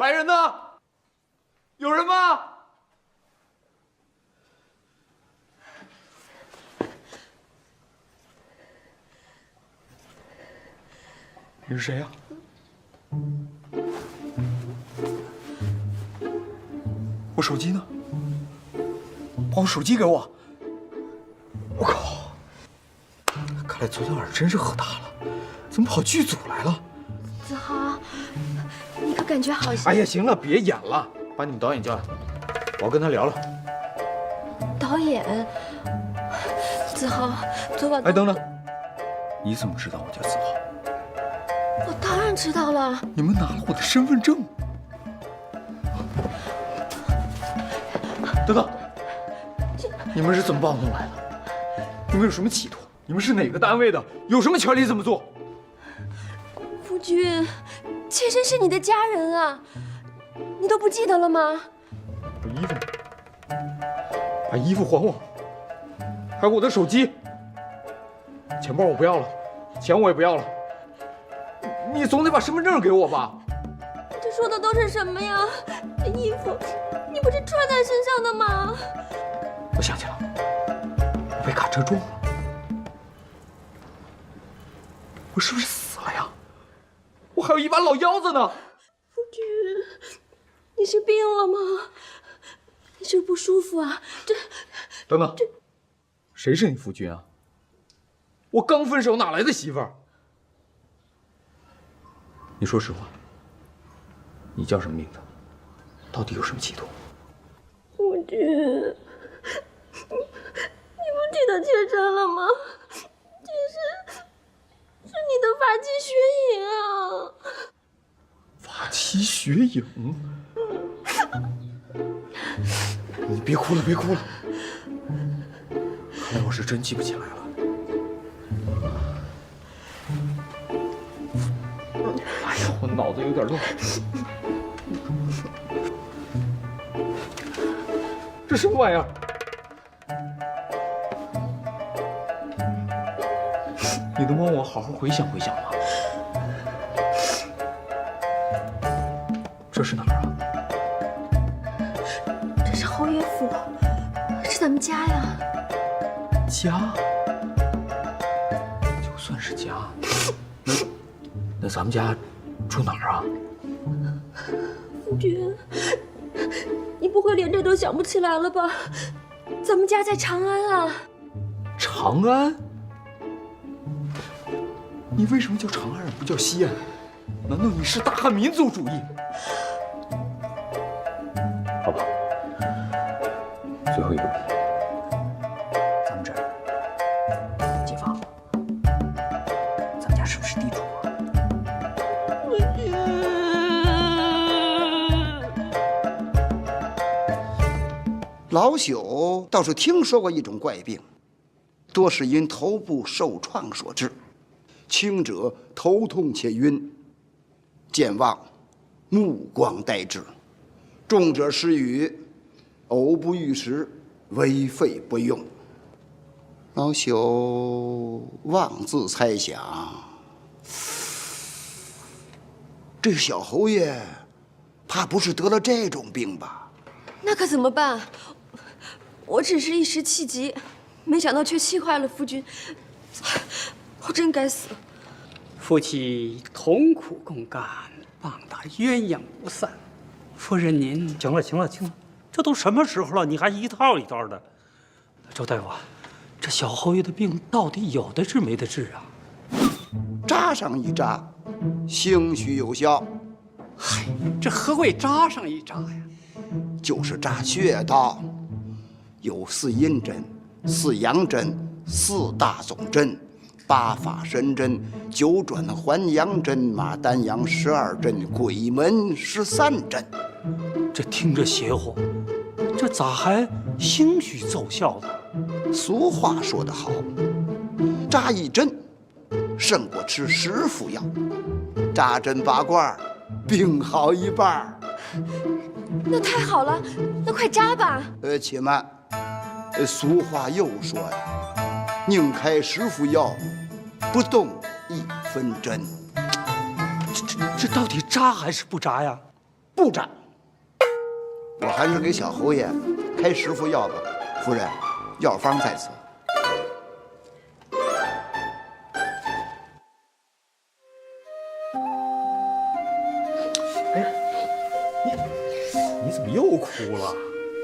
来人呐！有人吗？你是谁呀？我手机呢？把我手机给我！我靠！看来昨天晚上真是喝大了，怎么跑剧组来了？子豪，你可感觉好些？哎呀，行了，别演了，把你们导演叫来，我要跟他聊聊。导演，子豪，昨晚……哎，等等，你怎么知道我叫子豪？我当然知道了。你们拿了我的身份证。等等，你们是怎么把我弄来的？你们有什么企图？你们是哪个单位的？有什么权利这么做？夫君，妾身是你的家人啊，你都不记得了吗？我衣服呢？把衣服还我，还有我的手机。钱包我不要了，钱我也不要了。你总得把身份证给我吧？这说的都是什么呀？这衣服，你不是穿在身上的吗？我想起来了，我被卡车撞了。我是不是死了呀？我还有一把老腰子呢。夫君，你是病了吗？你是不是不舒服啊？等等，谁是你夫君啊？我刚分手，哪来的媳妇儿？你说实话，你叫什么名字？到底有什么企图？夫君，你不记得妾身了吗？妾身是你的发妻雪影啊！发妻雪影？你别哭了，别哭了。看来我是真记不起来了。哎呀，我脑子有点乱。这什么玩意儿？你能帮我好好回想回想吗？这是哪儿啊？这是侯爷府，是咱们家呀。家？就算是家，那咱们家住哪儿啊？夫君，你不会连这都想不起来了吧？咱们家在长安啊。长安？你为什么叫长安而不叫西安？难道你是大汉民族主义？好吧，最后一个问题，咱们这儿解放了，咱们家是不是地主啊？夫君，老朽倒是听说过一种怪病，多是因头部受创所致，轻者头痛且晕，健忘，目光呆滞；重者失语，偶不欲食，为肺不用。老朽妄自猜想，这小侯爷怕不是得了这种病吧？那可怎么办？我只是一时气急，没想到却气坏了夫君。我真该死。夫妻同苦共甘，棒打鸳鸯无散。夫人您行了，行了，行了，这都什么时候了，你还一套一套的。周大夫，这小侯爷的病到底有的治没得治啊？扎上一扎，兴许有效。嗨，这何谓扎上一扎呀？就是扎穴道，有4阴针、4阳针、4大总针、8法神针、9转还阳针、马丹阳12针、鬼门13针。这听着邪乎，这咋还兴许奏效呢？俗话说得好，扎一针胜过吃10副药，扎针拔罐，病好一半。那太好了，那快扎吧。且慢，俗话又说呀，宁开10副药，不动1分针。这到底扎还是不扎呀？不斩。我还是给小侯爷开10副药吧。夫人，药方在此。你怎么又哭了？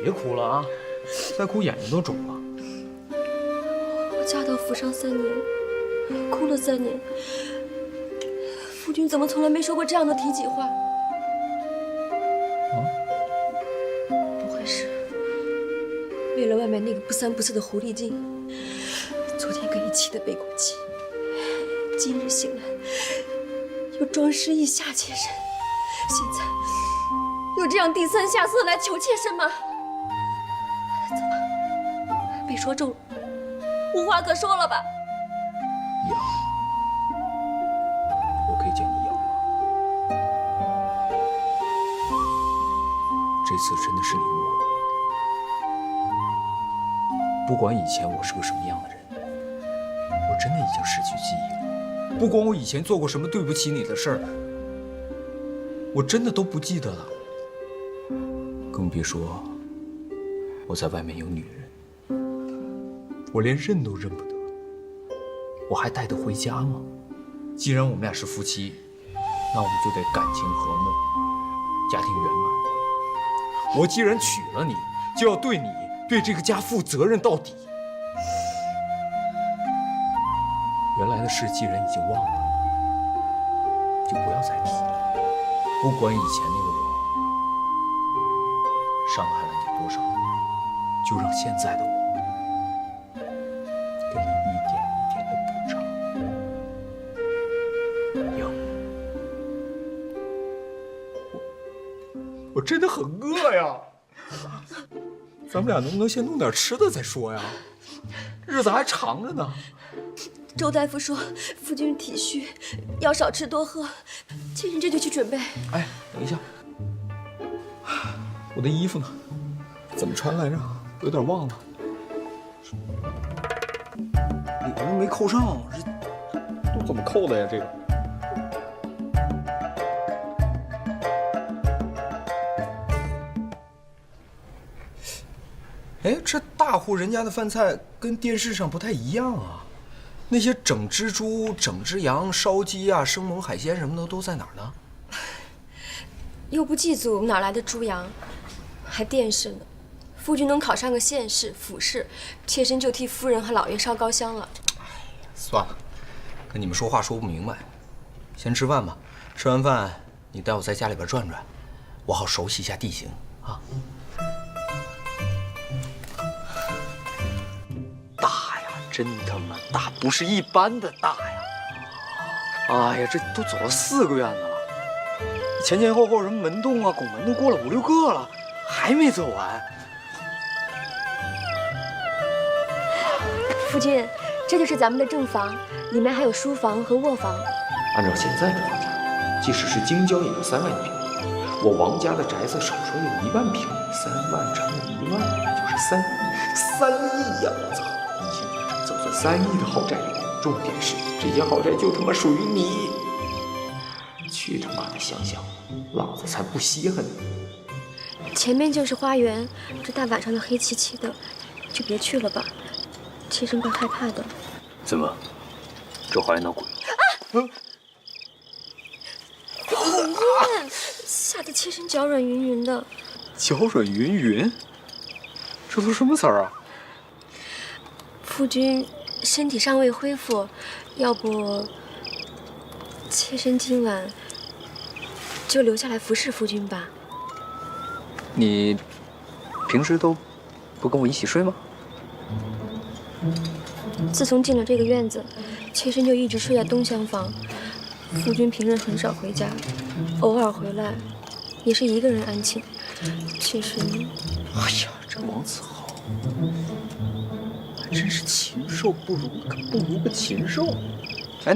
别哭了啊！再哭眼睛都肿了。我嫁到府上3年，哭了3年，夫君怎么从来没说过这样的体己话？不会是为了外面那个不三不四的狐狸精，昨天可以气得背过气，今日醒来又装失忆下妾身，现在又这样低三下四来求妾身吗？怎么被说中了，无话可说了吧？阳，我可以叫你阳吗？这次真的是你误了我。不管以前我是个什么样的人，我真的已经失去记忆了。不管我以前做过什么对不起你的事儿，我真的都不记得了。更别说我在外面有女人，我连认都认不得，我还带得回家吗？既然我们俩是夫妻，那我们就得感情和睦，家庭圆满。我既然娶了你，就要对你、对这个家负责任到底。原来的事既然已经忘了，就不要再提了。不管以前那个我伤害了你多少，就让现在的我给你一点一点的补偿。阳，我真的很饿呀，咱们俩能不能先弄点吃的再说呀？日子还长着呢。周大夫说夫君体虚，要少吃多喝，妾身这就去准备。哎，等一下，我的衣服呢？怎么穿来着？有点忘了。里边没扣上，这都怎么扣的呀？这个。哎，这大户人家的饭菜跟电视上不太一样啊。那些整只猪、整只羊、烧鸡啊、生猛海鲜什么的都在哪儿呢？又不祭祖，哪来的猪羊？还电视呢？夫君能考上个县士、府士，妾身就替夫人和老爷烧高香了。算了，跟你们说话说不明白，先吃饭吧。吃完饭，你带我在家里边转转，我好熟悉一下地形啊。大呀，真他妈大，不是一般的大呀！哎呀，这都走了4个院子了，前前后后什么门洞啊、拱门都过了5、6个了，还没走完。夫君，这就是咱们的正房，里面还有书房和卧房。按照现在的房价，即使是京郊也要3万一平。我王家的宅子少说有1万平，3万乘以1万，那就是3亿，3亿呀！我操，一骑绝尘，走在3亿的豪宅里面，重点是这些豪宅就他妈属于你。去他妈的想想，老子才不稀罕你。前面就是花园，这大晚上的黑漆漆的，就别去了吧，妾身怪害怕的。怎么，这花园闹鬼了？讨厌，吓得妾身脚软云云的。脚软云云，这都什么词儿啊？夫君身体尚未恢复，要不妾身今晚就留下来服侍夫君吧。你平时都不跟我一起睡吗？自从进了这个院子，妾身就一直睡在东厢房。夫君平日很少回家，偶尔回来也是一个人安寝。妾身，哎呀，这王子豪还真是禽兽不如个禽兽。哎，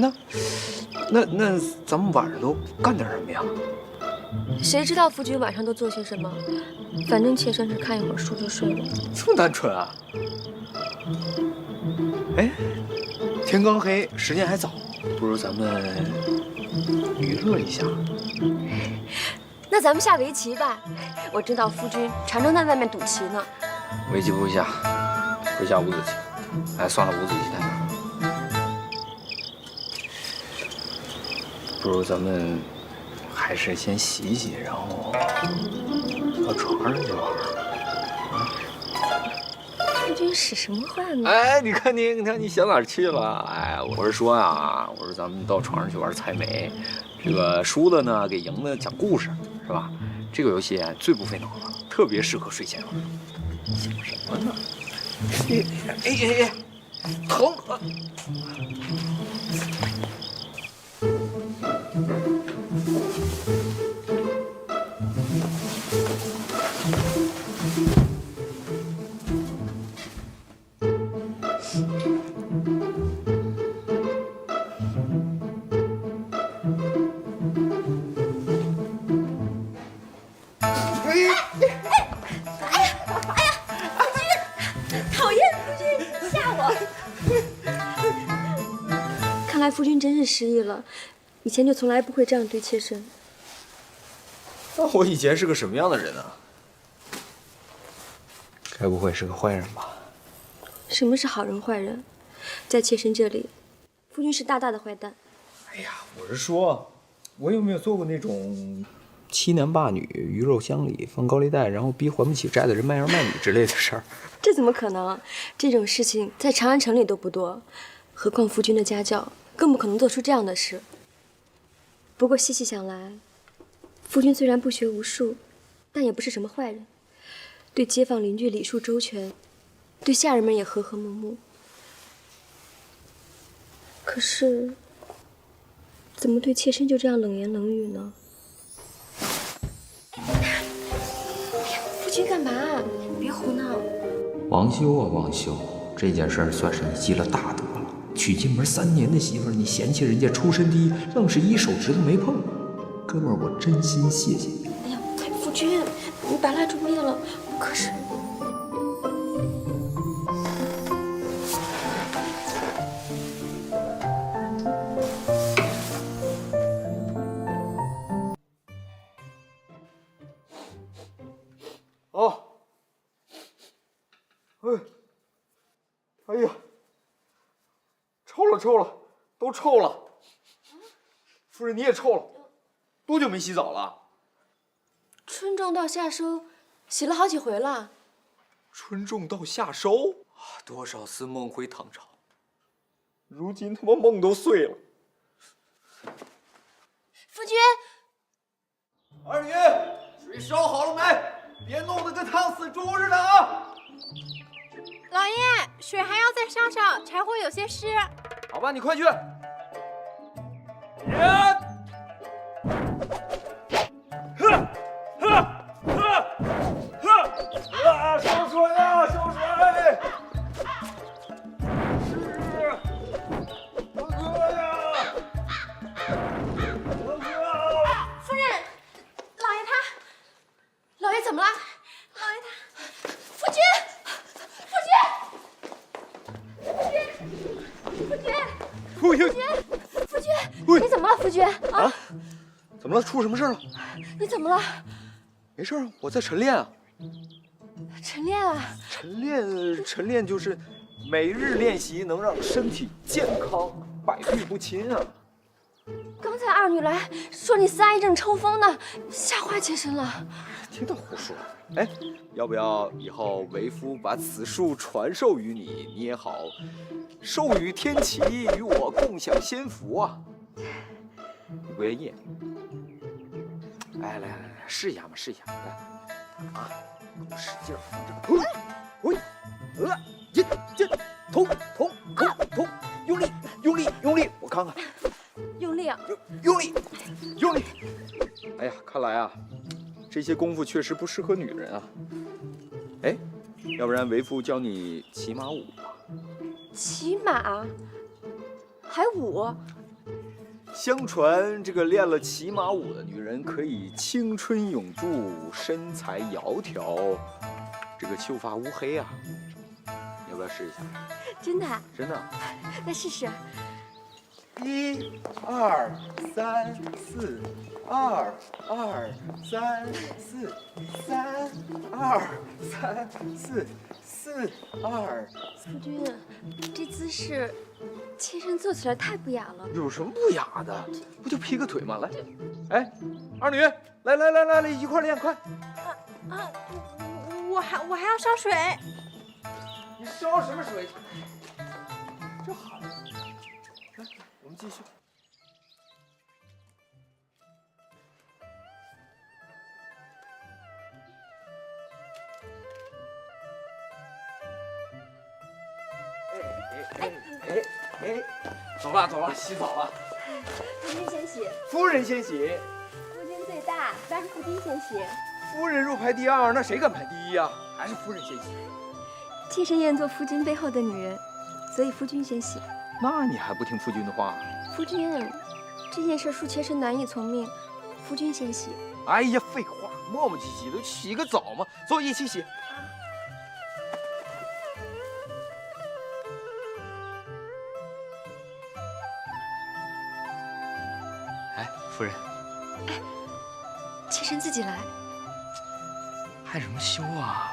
那咱们晚上都干点什么呀？谁知道夫君晚上都做些什么？反正妾身是看一会儿书就睡了。这么单纯啊？哎，天刚黑，时间还早，不如咱们娱乐一下。那咱们下围棋吧。我知道夫君常常在外面赌棋呢。围棋不会下，会下五子棋。哎，算了，五子棋太难了。不如咱们还是先洗洗，然后到床上去玩。夫君使什么话呢？哎，你看你想哪儿去了？哎，我是说呀，我说咱们到床上去玩猜谜，这个输的呢给赢的讲故事，是吧？这个游戏最不费脑子，特别适合睡前玩。想什么呢？哎，疼！讨厌，夫君吓我！看来夫君真是失忆了，以前就从来不会这样对妾身。那我以前是个什么样的人啊？该不会是个坏人吧？什么是好人坏人？在妾身这里，夫君是大大的坏蛋。哎呀，我是说，我有没有做过那种欺男霸女、鱼肉乡里、放高利贷，然后逼还不起债的人卖儿卖女之类的事儿？这怎么可能？这种事情在长安城里都不多，何况夫君的家教，更不可能做出这样的事。不过细细想来，夫君虽然不学无术，但也不是什么坏人，对街坊邻居礼数周全，对下人们也和和睦睦。可是，怎么对妾身就这样冷言冷语呢？夫君干嘛？别胡闹！王修啊，王修，这件事算是你积了大德了。娶进门3年的媳妇儿，你嫌弃人家出身低，愣是一手指头没碰。哥们儿，我真心谢谢你。哎呀，夫君，你把蜡烛灭了。可是，哦，哎呀，臭了，都臭了。夫人你也臭了，多久没洗澡了？春种到夏收，洗了好几回了。春种到夏收，多少次梦回唐朝，如今他妈梦都碎了。夫君，二女，水烧好了没？别弄得跟烫死猪似的啊！老爷，水还要再烧烧，柴火有些湿。好吧，你快去。烧水啊，烧水！哥哥呀！哥哥！夫人，老爷他，老爷怎么了？老爷他，夫君，你怎么了，夫君？啊？怎么了？出什么事了？你怎么了？没事啊，我在晨练啊。晨练啊？晨练就是每日练习，能让身体健康，百病不侵啊。刚才二女来说你3一正抽风呢，吓坏妾身了。听他胡说。哎，要不要以后为夫把此术传授于你，你也好授予天齐，与我共享仙福啊？你不愿意？哎，来，试一下嘛，试一下，来，啊，使劲儿，捅，用力，我看看，用力啊！用力。哎呀，看来啊，这些功夫确实不适合女人啊。哎，要不然为夫教你骑马舞吧。骑马？还舞？相传这个练了骑马舞的女人可以青春永驻，身材窈窕，这个秀发乌黑啊。你要不要试一下？真的？真的？那试试。1、2、3、4，2、2、3、4，3、2、3、4，4、2。夫君，这姿势，妾身做起来太不雅了。有什么不雅的？不就劈个腿吗？来，哎，二女，来，一块练，快！我还要烧水。你烧什么水？这好，来，我们继续。走了，洗澡了。夫君先洗，夫人先洗，夫君最大，当然夫君先洗。夫人入排第2，那谁敢排第1呀？还是夫人先洗。妾身愿做夫君背后的女人，所以夫君先洗。那你还不听夫君的话？夫君，这件事恕妾身难以从命，夫君先洗。哎呀，废话，磨磨唧唧的，洗个澡嘛，走，一起洗。哎，夫人，妾身自己来。害什么羞啊？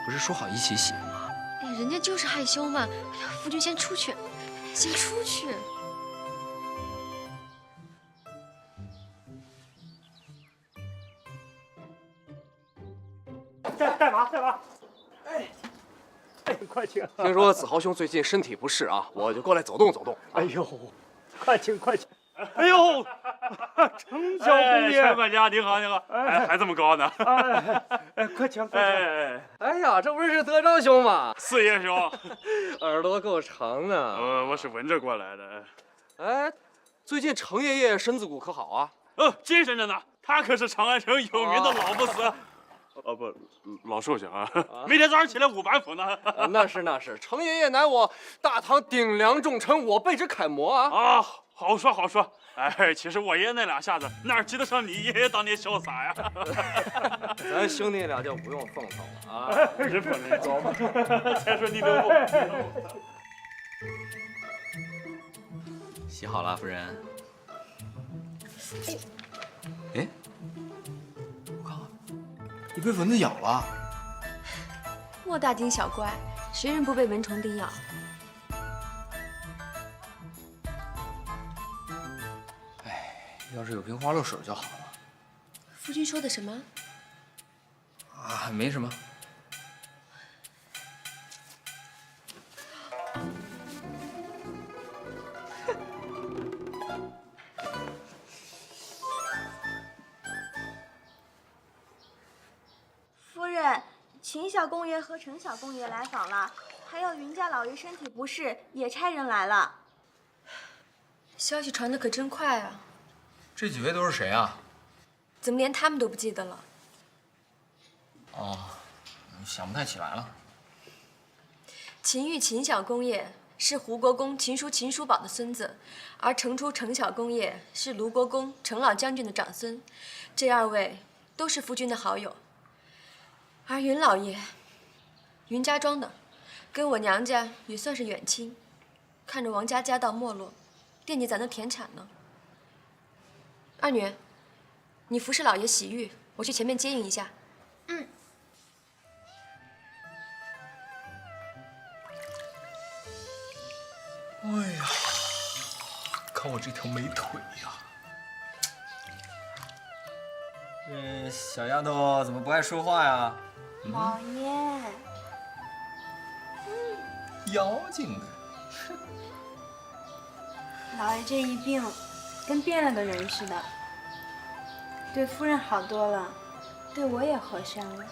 不是说好一起洗吗？哎，人家就是害羞嘛。哎呀，夫君先出去，先出去。干嘛？哎，快请！听说子豪兄最近身体不适啊，我就过来走动走动。哎呦，快请！哎呦，程小公爷，陈管家您好，还这么高呢？快请！哎呀，这不是德昭兄吗？四爷兄，耳朵够长呢。我是闻着过来的。哎，最近程爷爷身子骨可好啊？精神着呢，他可是长安城有名的老不死。不，老寿星啊，每天早上起来5板斧呢。那是，程爷爷乃我大唐顶梁重臣，我辈之楷模啊！好说。哎，其实我爷爷那2下子哪及得上你爷爷当年潇洒呀？咱兄弟俩就不用奉承了啊！人不人高嘛，才说你能不？洗好了，夫人。哎，我看看，你被蚊子咬了。莫大惊小怪，谁人不被蚊虫叮咬？要是有瓶花露水就好了。夫君说的什么？啊，没什么。夫人，秦小公爷和程小公爷来访了，还有云家老爷身体不适，也差人来了。消息传的可真快啊！这几位都是谁啊？怎么连他们都不记得了？哦，想不太起来了。秦玉秦小公爷是胡国公秦叔秦叔宝的孙子，而程初程小公爷是卢国公程老将军的长孙，这2位都是夫君的好友。而云老爷，云家庄的，跟我娘家也算是远亲，看着王家家道没落，惦记咱的田产呢。二女，你服侍老爷洗浴，我去前面接应一下。嗯。哎呀，看我这条美腿呀！这小丫头怎么不爱说话呀？老爷，妖精啊！老爷这一病，跟变了个人似的。对夫人好多了，对我也和善了。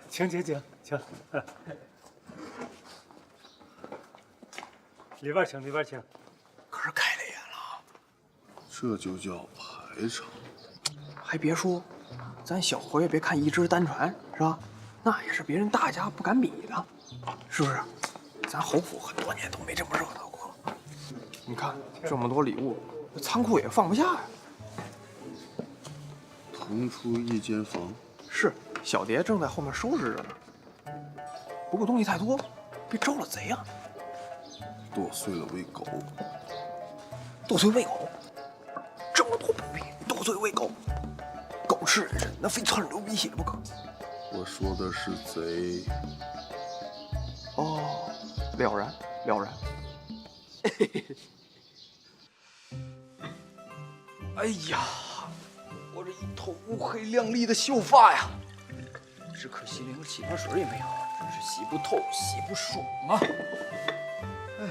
请，里边请。可是开了眼了，这就叫排场。还别说，咱小侯爷别看一只单传是吧？那也是别人大家不敢比的，是不是？咱侯府很多年都没这么热闹过。你看这么多礼物，仓库也放不下呀。腾出一间房，是，小蝶正在后面收拾着呢。不过东西太多，别招了贼啊！剁碎了喂狗。剁碎喂狗，这么多补品，剁碎喂狗，狗吃人参，那非窜着流鼻血不可。我说的是贼。哦，了然了然。哎呀，我这一头乌黑亮丽的秀发呀，只可惜连个洗发水也没有，真是洗不透，洗不爽啊！哎。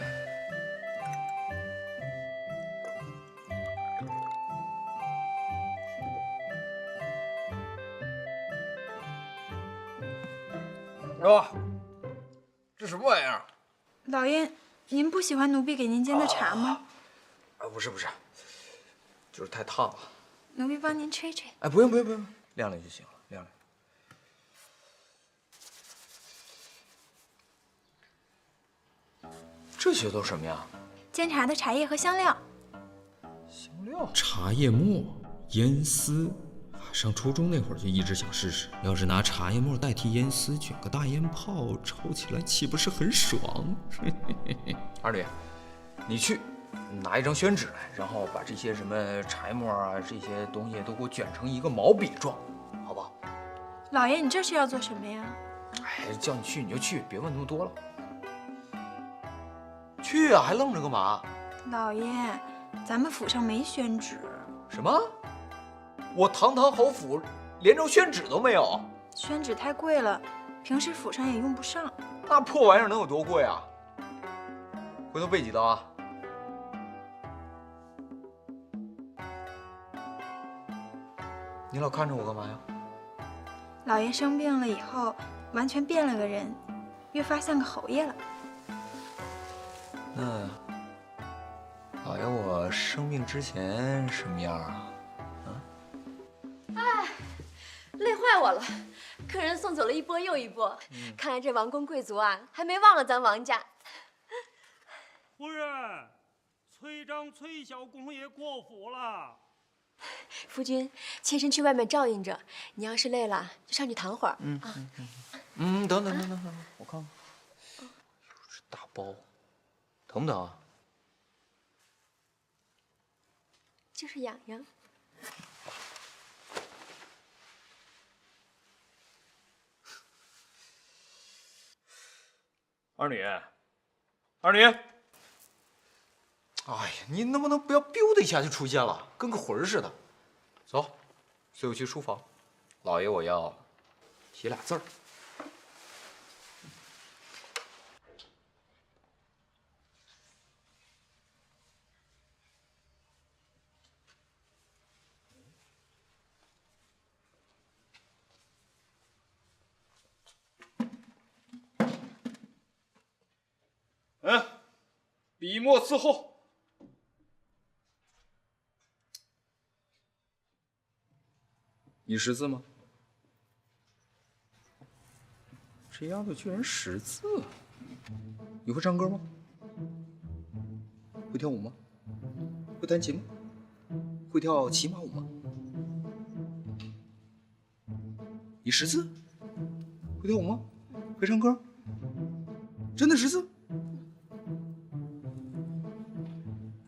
哟，这什么玩意儿？老爷，您不喜欢奴婢给您煎的茶吗？啊，不是，就是太烫了。奴婢帮您吹吹。哎，不用，晾晾就行了，晾晾。这些都什么呀？煎茶的茶叶和香料。香料？茶叶末、烟丝。上初中那会儿就一直想试试，要是拿茶叶末代替烟丝，卷个大烟泡，抽起来岂不是很爽？二女，你去拿一张宣纸来，然后把这些什么茶叶末啊这些东西都给我卷成一个毛笔状，好不好？老爷，你这是要做什么呀？哎，叫你去你就去，别问那么多了。去啊，还愣着干嘛？老爷，咱们府上没宣纸。什么？我堂堂侯府连张宣纸都没有？宣纸太贵了，平时府上也用不上。那破玩意儿能有多贵啊？回头备几刀啊！你老看着我干嘛呀？老爷生病了以后，完全变了个人，越发像个侯爷了。那老爷我生病之前什么样啊？哎，累坏我了，客人送走了一波又一波，看来这王公贵族啊，还没忘了咱王家。夫人，崔张崔小公爷过府了。夫君，妾身去外面照应着，你要是累了，就上去躺会儿。等，我看看，这大包，疼不疼啊？就是痒痒。二女，哎呀，你能不能不要 biu 的一下就出现了，跟个魂似的？走，随我去书房，老爷我要写俩字儿。笔墨伺候。你识字吗？这丫头居然识字！你会唱歌吗？会跳舞吗？会弹琴吗？会跳骑马舞吗？你识字？会跳舞吗？会唱歌？真的识字？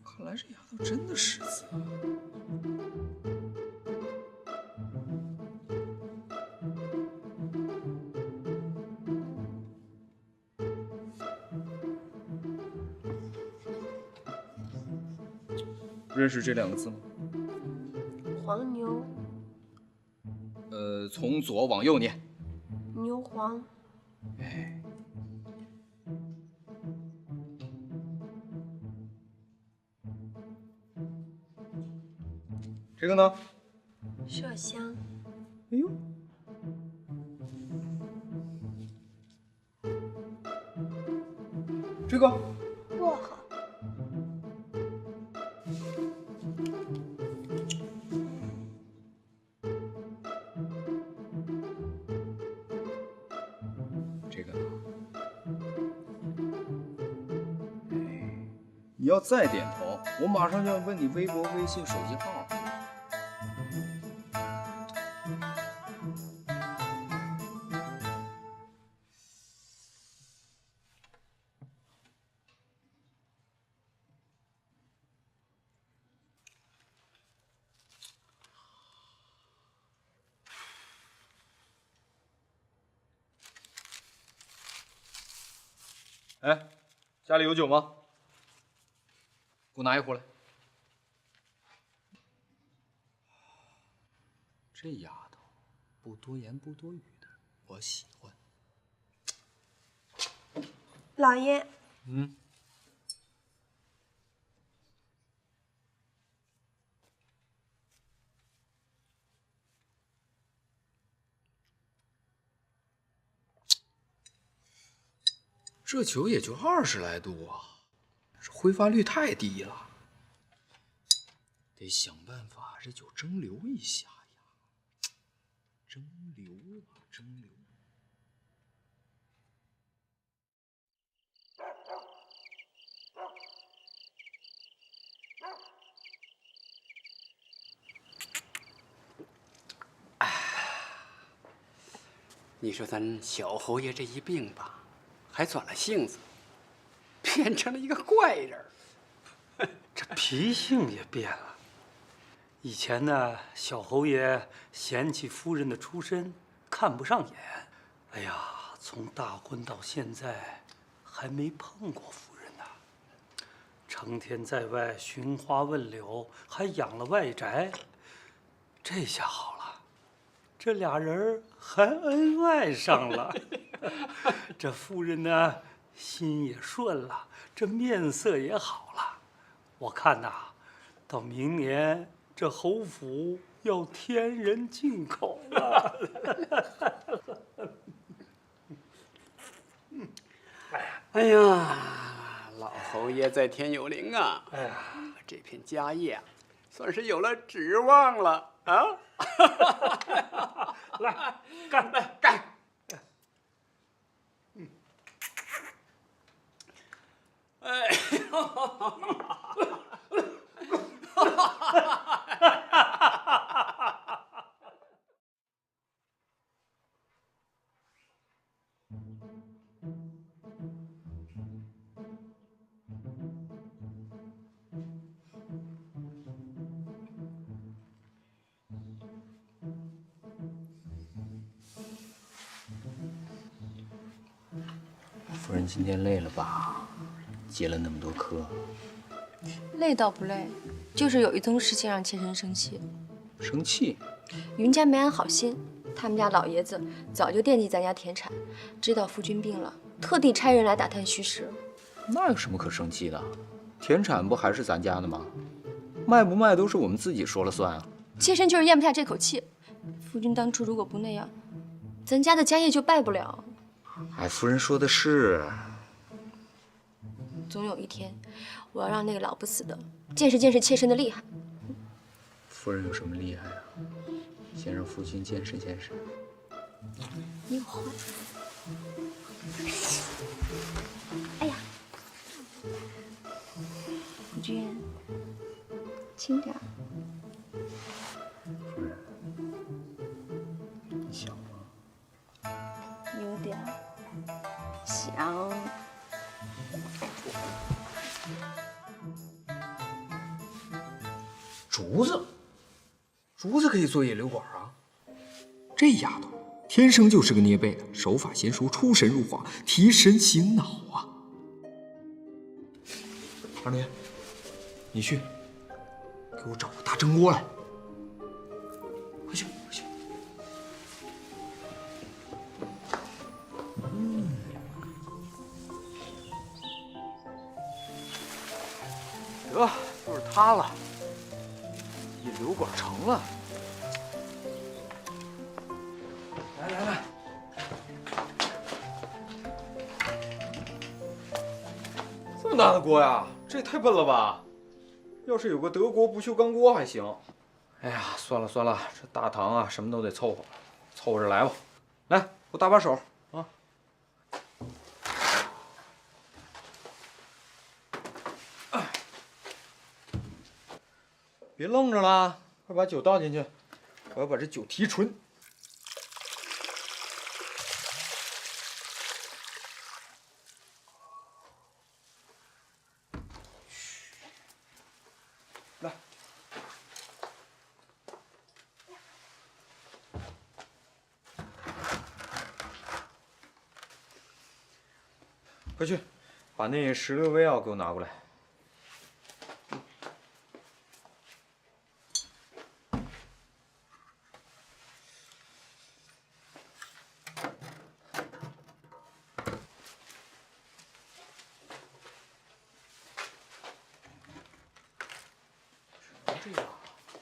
看来这丫头真的识字啊！认识这两个字吗？黄牛。从左往右念。牛黄。哎。这个呢？麝香。哎呦。这个。薄荷。这个呢？哎，你要再点头，我马上就要问你微博、微信、手机号。哎，家里有酒吗？给我拿一壶来。这丫头不多言不多语的，我喜欢。老爷，嗯。这酒也就20来度啊，这挥发率太低了，得想办法这酒蒸馏一下呀。蒸馏啊，蒸馏。你说咱小侯爷这一病吧，还转了性子，变成了一个怪人。这脾性也变了。以前呢，小侯爷嫌弃夫人的出身，看不上眼。哎呀，从大婚到现在，还没碰过夫人呢。成天在外寻花问柳，还养了外宅。这下好了，这俩人还恩爱上了。这夫人呢，心也顺了，这面色也好了。我看呐，到明年这侯府要添人进口了。哎呀，老侯爷在天有灵啊！哎呀，这片家业啊，算是有了指望了啊！来，干！来干！哎夫人今天累了吧？接了那么多课。累倒不累，就是有一宗事情让妾身生气。生气？云家没安好心，他们家老爷子早就惦记咱家田产，知道夫君病了，特地差人来打探虚实。那有什么可生气的？田产不还是咱家的吗？卖不卖都是我们自己说了算啊。妾身就是咽不下这口气。夫君当初如果不那样，咱家的家业就败不了。哎，夫人说的是。总有一天，我要让那个老不死的见识见识妾身的厉害。夫人有什么厉害啊？先让夫君见识见识。你有话。哎呀，夫君，轻点。夫人，你想吗？有点想。竹子可以做野流管啊！这丫头天生就是个捏背的，手法娴熟，出神入化，提神醒脑啊！二娘，你去给我找个大蒸锅来。快去，快去！得，就是它了。引流管成了。来来来，这么大的锅呀，这也太笨了吧！要是有个德国不锈钢锅还行。哎呀，算了算了，这大堂啊，什么都得凑合，凑合着来吧。来，给我搭把手啊！别愣着了，快把酒倒进去，我要把这酒提纯。来，快去把那16味药给我拿过来。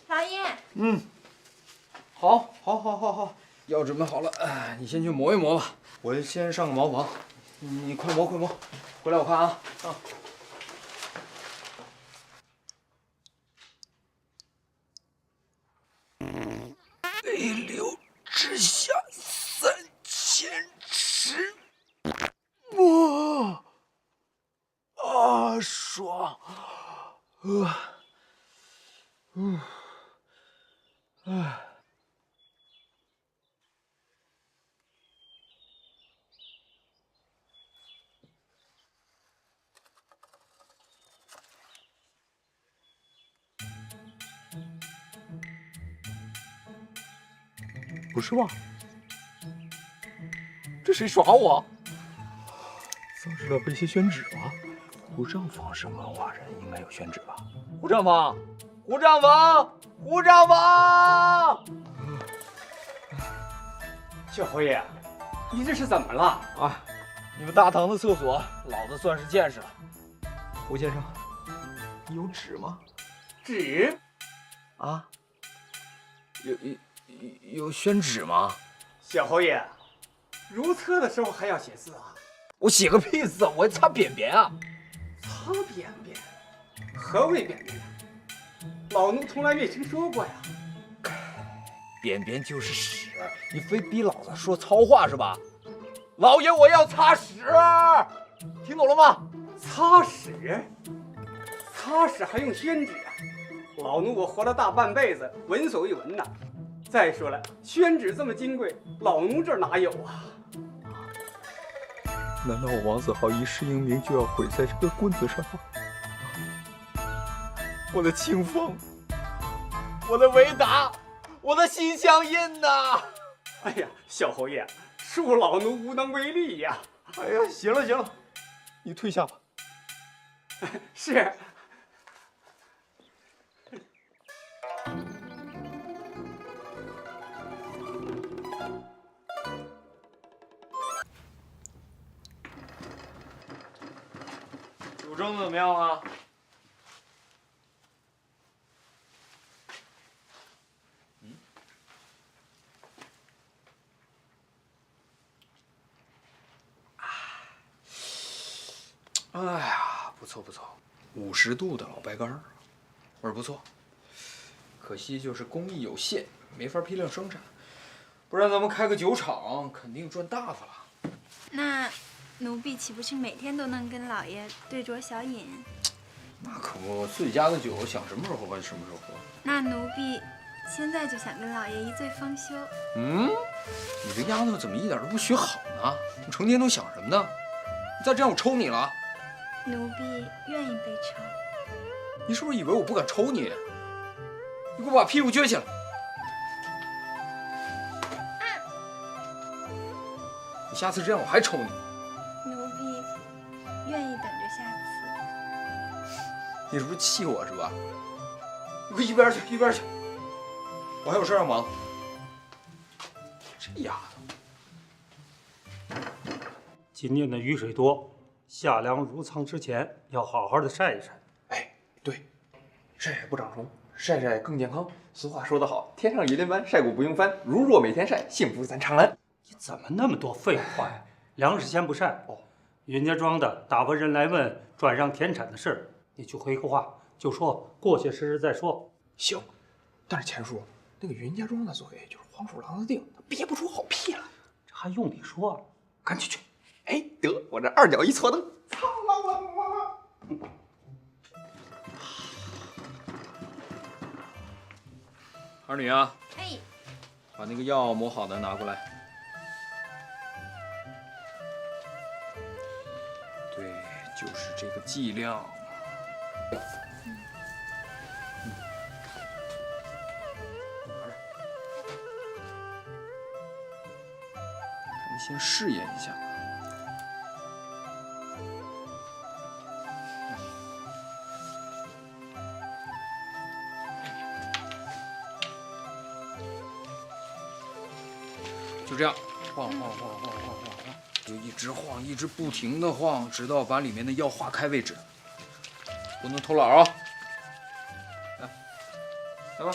老爷，好，药准备好了，你先去磨一磨吧，我先上个茅房，你快磨，回来我看啊。泪流直下3000尺，磨啊，爽，不是吧？这谁耍我？丧失了被挟宣旨吗？胡丈房是文化人，应该有宣旨吧？胡丈房，小侯爷，你这是怎么了？啊，你们大堂的厕所，老子算是见识了。胡先生，你有纸吗？纸？啊？有宣旨吗？小侯爷，如厕的时候还要写字啊？我写个屁字，我擦便便啊！擦便便？何谓便便？老奴从来没听说过呀。便便就是屎，你非逼老子说糙话是吧？老爷，我要擦屎，听懂了吗？擦屎？擦屎还用宣旨啊？老奴我活了大半辈子，闻所未闻呐。再说了，宣旨这么金贵，老奴这儿哪有啊？难道我王子豪一世英名就要毁在这个棍子上吗？我的清风，我的维达，我的心相印呐！哎呀，小侯爷，恕老奴无能为力呀！哎呀，行了，你退下吧。是。酒蒸的怎么样了？哎呀，不错，50度的老白干，味儿不错。可惜就是工艺有限，没法批量生产，不然咱们开个酒厂，肯定赚大发了。那奴婢岂不是每天都能跟老爷对酌小饮？那可不，自己家的酒，想什么时候喝就什么时候喝。那奴婢现在就想跟老爷一醉方休。你这丫头怎么一点都不学好呢？你成天都想什么呢？你再这样，我抽你了。奴婢愿意被抽。你是不是以为我不敢抽你？你给我把屁股撅起来！你下次这样，我还抽你。奴婢愿意等着下次。你是不是气我是吧？你快一边去，我还有事要忙。这丫头，今年的雨水多，夏粮入仓之前要好好的晒一晒。哎，对，晒晒不长虫，晒晒更健康。俗话说得好，天上一连班，晒谷不用翻。如若每天晒，幸福咱长安。你怎么那么多废话呀？粮食先不晒。云家庄的大文人来问转让田产的事，你去回个话，就说过些时日再说。行，但是钱叔，那个云家庄的嘴就是黄鼠狼的腚，他憋不出好屁来。这还用你说啊？赶紧去！哎，得，我这2脚一搓蹬，操啦啦啦啦！二女啊，哎，把那个药磨好的拿过来。对，就是这个剂量。咱们先试验一下。就这样晃，就一直晃，一直不停的晃，直到把里面的药化开为止，不能偷懒啊！来吧，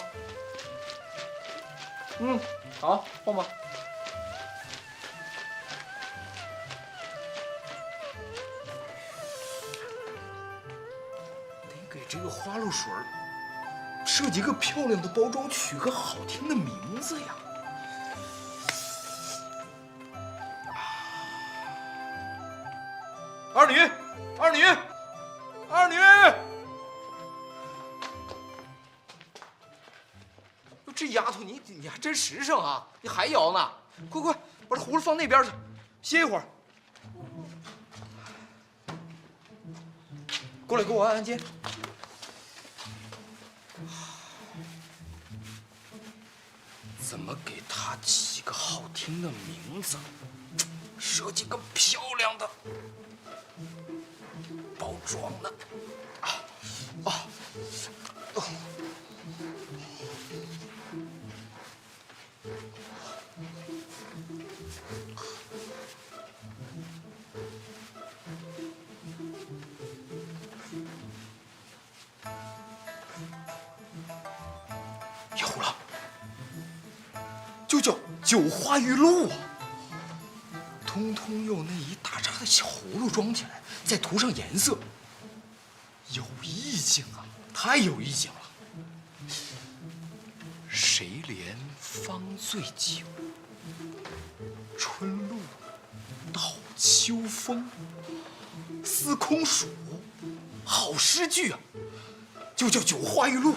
好，晃吧。得给这个花露水设计个漂亮的包装，取个好听的名字呀。二女，这丫头你还真实诚啊！你还摇呢？快，把这葫芦放那边去，歇一会儿。过来给我按肩。怎么给她起个好听的名字？设计个漂亮的包装呢？有了，就叫九花玉露啊！通通用那一大扎的小葫芦装起来，再涂上颜色，有意境啊！太有意境了。谁怜芳醉酒，春露到秋风，司空曙，好诗句啊！就叫九花玉露。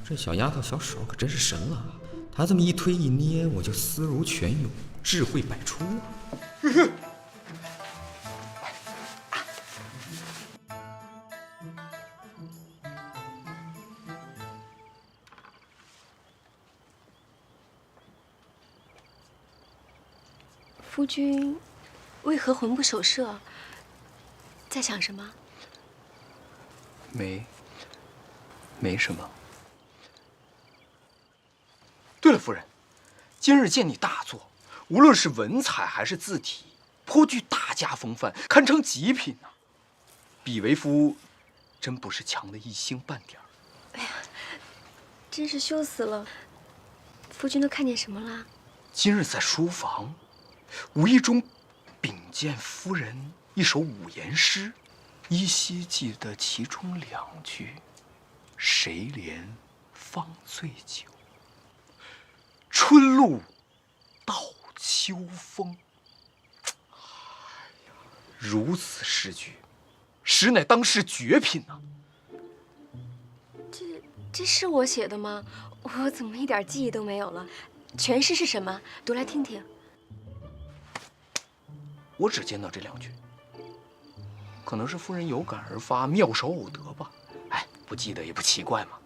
这小丫头小手可真是神了，她这么一推一捏，我就思如泉涌，智慧百出啊！夫君为何魂不守舍？在想什么？没什么。对了，夫人，今日见你大作，无论是文采还是字体，颇具大家风范，堪称极品呐。比为夫真不是强的一星半点儿。哎呀，真是羞死了！夫君都看见什么了？今日在书房，无意中禀见夫人一首五言诗，依稀记得其中2句：“谁怜芳醉酒，春露到秋风。”如此诗句，实乃当世绝品呐！这是我写的吗？我怎么一点记忆都没有了？全诗是什么？读来听听。我只见到这2句，可能是夫人有感而发，妙手偶得吧。哎，不记得也不奇怪嘛。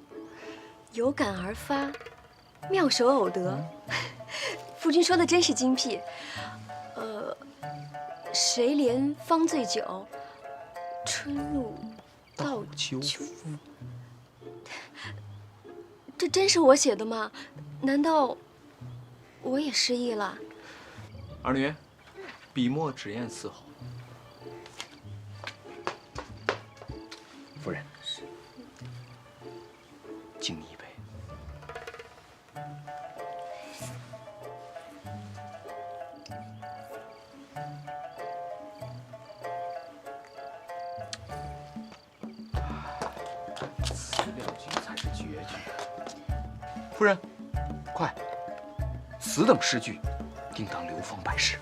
有感而发，妙手偶得。夫君说的真是精辟。谁怜芳醉酒，春露到秋风。这真是我写的吗？难道我也失忆了？二女，笔墨纸砚伺候。夫人，敬你一杯。此2句才是绝句。夫人，快，此等诗句，定当流芳百世，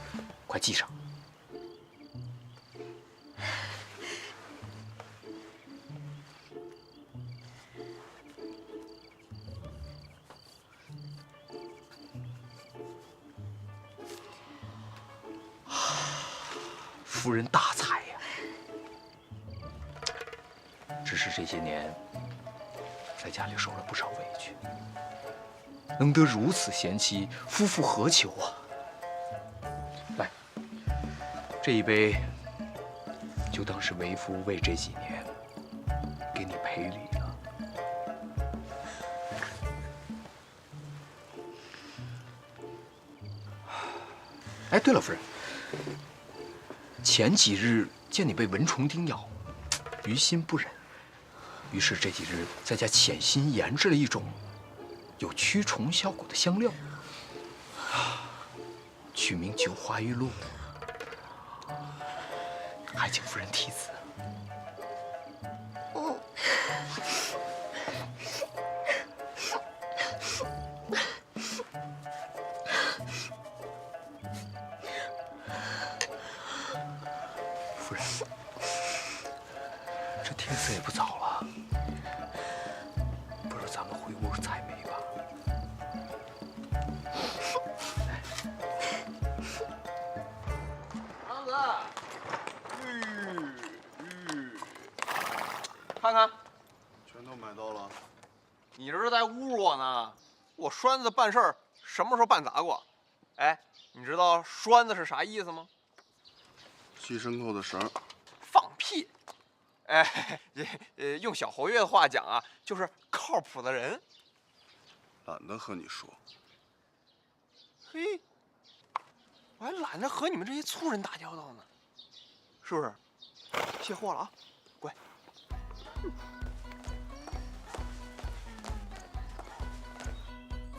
快记上。夫人大才呀！只是这些年在家里受了不少委屈，能得如此贤妻，夫复何求啊！来，这一杯就当是为夫为这几年给你赔礼了。哎，对了，夫人，前几日见你被蚊虫叮咬，于心不忍，于是这几日在家潜心研制了一种有驱虫效果的香料，取名九花玉露，还请夫人题词。夫人，这天色也不早了，不如咱们回屋采梅吧。娘子，看看，全都买到了。你这是在侮辱我呢？我栓子办事儿什么时候办砸过？哎，你知道栓子是啥意思吗？系牲口的绳。放屁！哎，用小侯爷的话讲啊，就是靠谱的人。懒得和你说。嘿，我还懒得和你们这些粗人打交道呢，是不是？卸货了啊，乖。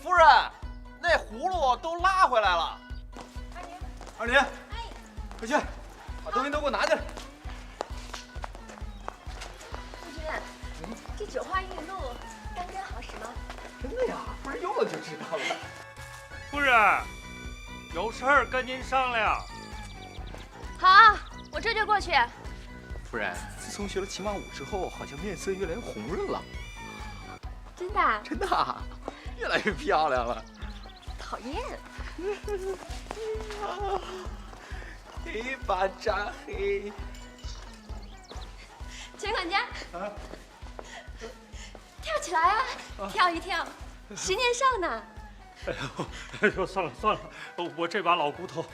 夫人，那葫芦都拉回来了。二妮，快去，把东西都给我拿进来。夫君，这九花玉露干根好使吗？真的呀，夫人用了就知道了。夫人，有事儿跟您商量。好，我这就过去。夫人，自从学了骑马舞之后，好像面色越来越红润了。真的？真的啊，越来越漂亮了。讨厌。黑把扎黑。钱管家，跳起来啊！跳一跳，10年少呢。哎呦，算了算了，我这把老骨头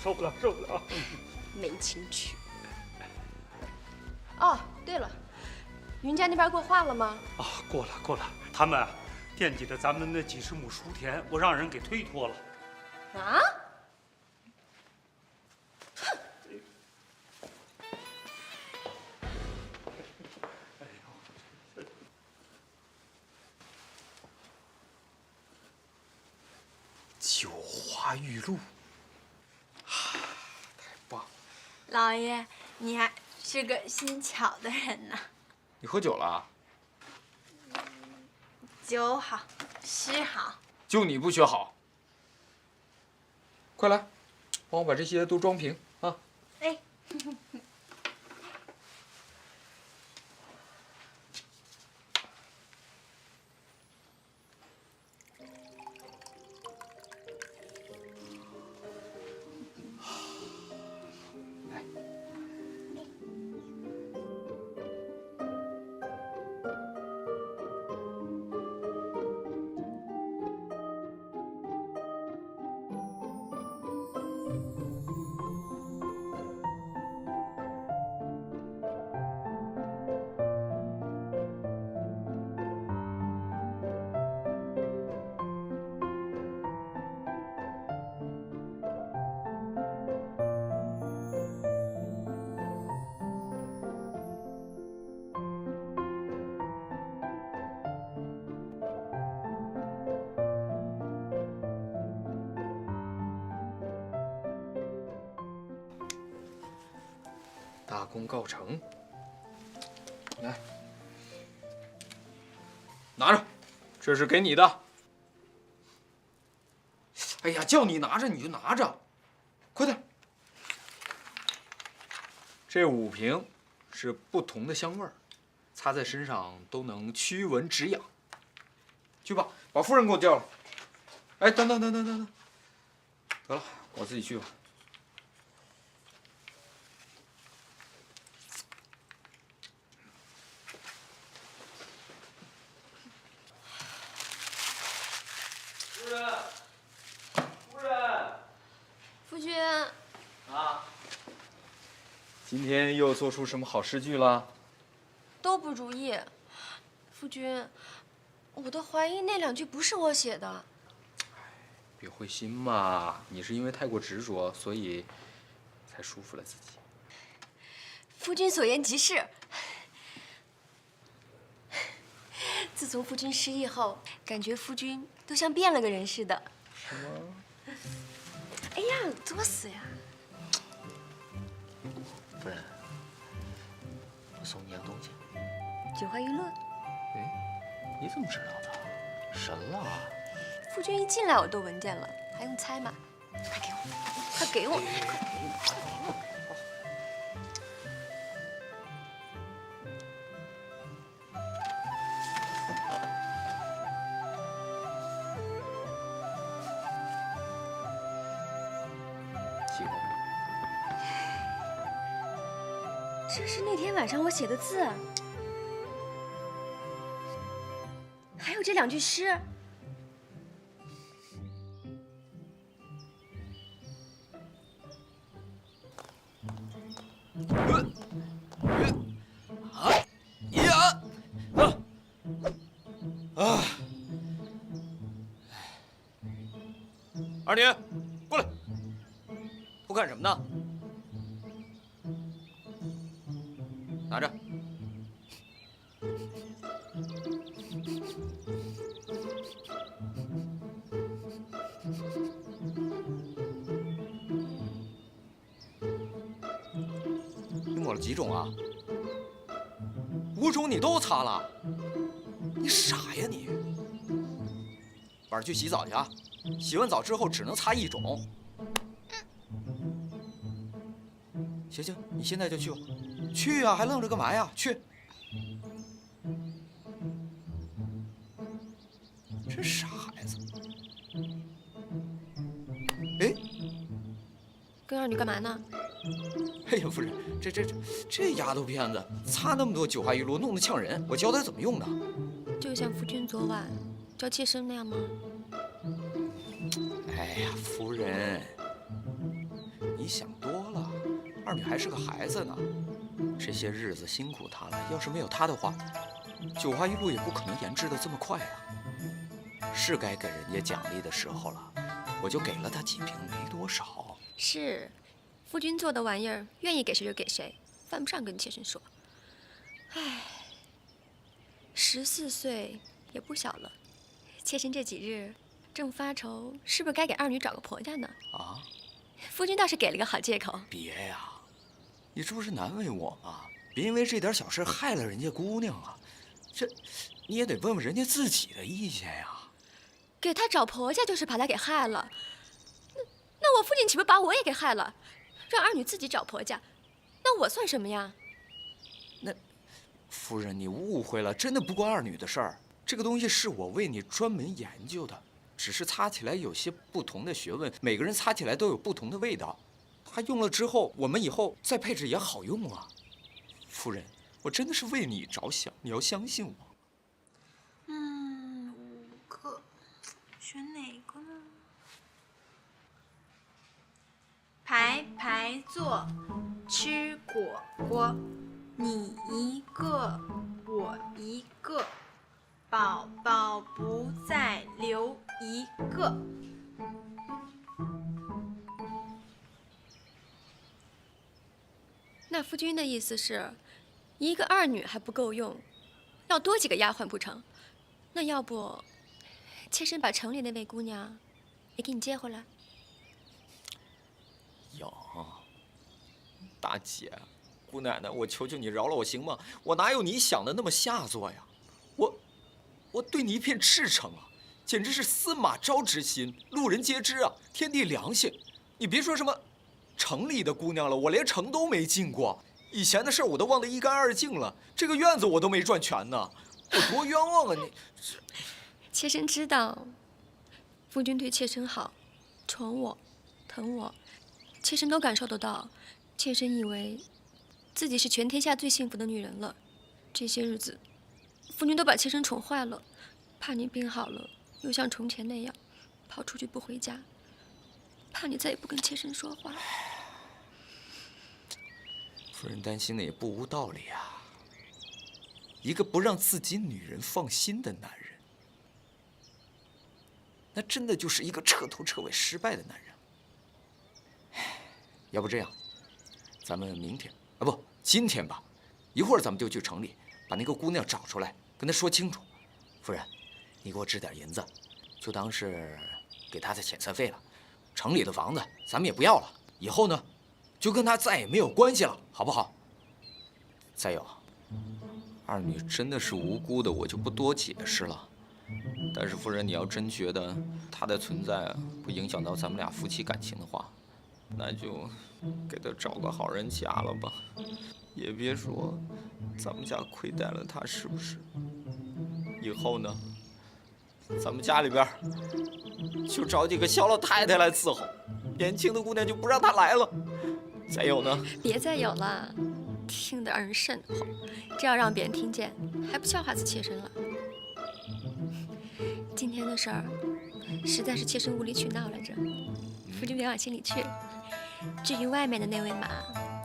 受不了受不了。没情趣。哦，对了，云家那边过话了吗？啊，过了过了，他们惦记着咱们那几十亩熟田，我让人给推脱了。啊？九花玉露，太棒了！老爷，你还是个心巧的人呢。你喝酒了？酒好，诗好，就你不学好。快来，帮我把这些都装瓶啊！哎。大功告成，来，拿着，这是给你的。哎呀，叫你拿着你就拿着，快点。这5瓶是不同的香味儿，擦在身上都能驱蚊止痒。去吧，把夫人给我叫来。哎，等，得了，我自己去吧。夫君，啊，今天又做出什么好诗句了？都不如意。夫君，我都怀疑那2句不是我写的。别灰心嘛，你是因为太过执着，所以才束缚了自己。夫君所言极是。自从夫君失忆后，感觉夫君都像变了个人似的。是吗？哎呀，作死呀！夫人，我送你样东西。酒花玉露。哎，你怎么知道的？神了！夫君一进来我都闻见了，还用猜吗？快给我，快给我，快给我，快给我！喜欢吗？这是那天晚上我写的字，还有这2句诗。二女，过来，不干什么呢？拿着。你抹了几种啊？5种你都擦了？你傻呀你！晚上去洗澡去啊！洗完澡之后只能擦1种。行行，你现在就去吧。去呀，还愣着干嘛呀？去！真傻孩子。哎，跟二女干嘛呢？哎呀，夫人，这丫头片子擦那么多酒花玉露，弄得呛人。我教她怎么用的。就像夫君昨晚教妾身那样吗？哎呀，夫人，你想多了。二女还是个孩子呢，这些日子辛苦她了。要是没有她的话，酒花玉露也不可能研制的这么快啊。是该给人家奖励的时候了，我就给了她几瓶，没多少。是，夫君做的玩意儿，愿意给谁就给谁，犯不上跟妾身说。唉，14岁也不小了，妾身这几日正发愁，是不是该给二女找个婆家呢？啊？夫君倒是给了个好借口。别呀，你这不是难为我吗？别因为这点小事害了人家姑娘啊！这你也得问问人家自己的意见呀。给她找婆家就是把她给害了，那我父亲岂不把我也给害了？让二女自己找婆家，那我算什么呀？那夫人，你误会了，真的不关二女的事儿。这个东西是我为你专门研究的，只是擦起来有些不同的学问，每个人擦起来都有不同的味道。它用了之后，我们以后再配置也好用啊。夫人，我真的是为你着想，你要相信我。 5个，选哪个呢？排排坐，吃果果，你一个，我一个，宝宝不再留一个。那夫君的意思是，一个二女还不够用，要多几个丫鬟不成？那要不，妾身把城里那位姑娘也给你接回来。哟，大姐，姑奶奶，我求求你饶了我行吗？我哪有你想的那么下作呀？我对你一片赤诚啊，简直是司马昭之心，路人皆知啊，天地良心。你别说什么城里的姑娘了，我连城都没进过，以前的事我都忘得一干二净了。这个院子我都没转全呢，我多冤枉啊你！妾身知道，夫君对妾身好，宠我，疼我。 妾身都感受得到，妾身以为自己是全天下最幸福的女人了。这些日子，夫君都把妾身宠坏了，怕你病好了又像从前那样跑出去不回家，怕你再也不跟妾身说话。夫人担心的也不无道理啊。一个不让自己女人放心的男人，那真的就是一个彻头彻尾失败的男人。要不这样，咱们明天啊，不，今天吧，一会儿咱们就去城里把那个姑娘找出来，跟她说清楚。夫人，你给我支点银子，就当是给她的遣散费了。城里的房子咱们也不要了，以后呢，就跟她再也没有关系了，好不好？再有，二女真的是无辜的，我就不多解释了。但是夫人，你要真觉得她的存在不影响到咱们俩夫妻感情的话，那就给她找个好人家了吧，也别说咱们家亏待了她，是不是？以后呢，咱们家里边就找几个小老太太来伺候，年轻的姑娘就不让她来了。再有呢，别再有了，听得让人瘆得慌。这要让别人听见，还不笑话死妾身了？今天的事儿，实在是妾身无理取闹来着，夫君别往心里去。至于外面的那位马，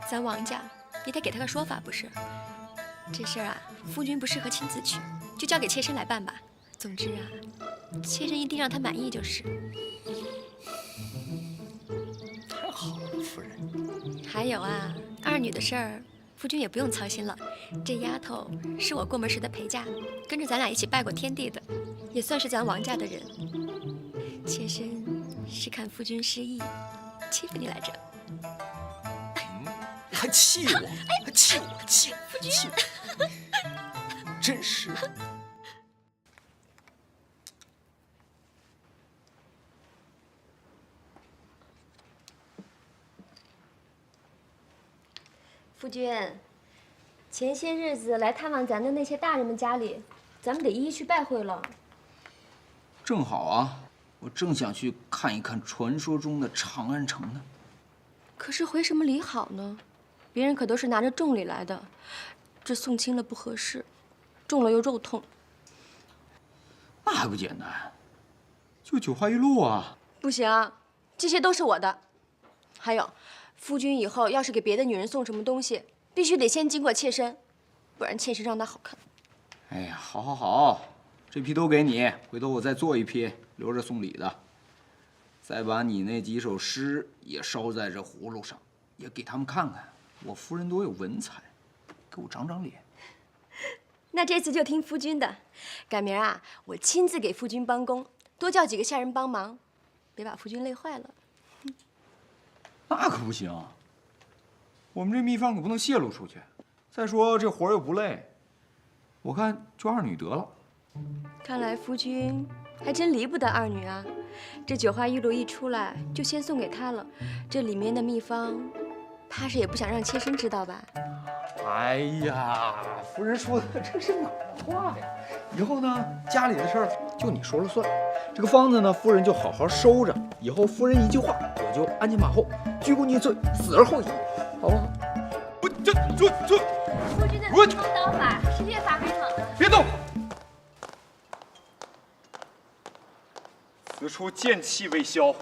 咱王家也得给他个说法，不是？这事儿啊，夫君不适合亲自去，就交给妾身来办吧。总之啊，妾身一定让他满意就是。太好了，夫人。还有啊，二女的事儿，夫君也不用操心了。这丫头是我过门时的陪嫁，跟着咱俩一起拜过天地的，也算是咱王家的人。妾身是看夫君失意，欺负你来着。还气我，还气我，气我，气我，真是。夫君，前些日子来探望咱的那些大人们家里，咱们得一一去拜会了。正好啊，我正想去看一看传说中的长安城呢。可是回什么礼好呢？别人可都是拿着重礼来的，这送轻了不合适，重了又肉痛。那还不简单，就九花玉露啊！不行，这些都是我的。还有，夫君以后要是给别的女人送什么东西，必须得先经过妾身，不然妾身让她好看。哎呀，好，好，好，这批都给你，回头我再做一批，留着送礼的。再把你那几首诗也烧在这葫芦上，也给他们看看，我夫人多有文采，给我长长脸。那这次就听夫君的，改明儿啊，我亲自给夫君帮工，多叫几个下人帮忙，别把夫君累坏了。那可不行，我们这秘方可不能泄露出去。再说这活又不累，我看就二女得了。看来夫君还真离不得二女啊！这九花玉露一出来，就先送给她了。这里面的秘方，怕是也不想让妾身知道吧？哎呀，夫人说的这是哪儿的话呀？以后呢，家里的事儿就你说了算。这个方子呢，夫人就好好收着。以后夫人一句话，我就鞍前马后，鞠躬尽瘁，死而后已，好不好？夫君的秘方刀法是越发威猛了。别动！此处剑气未消，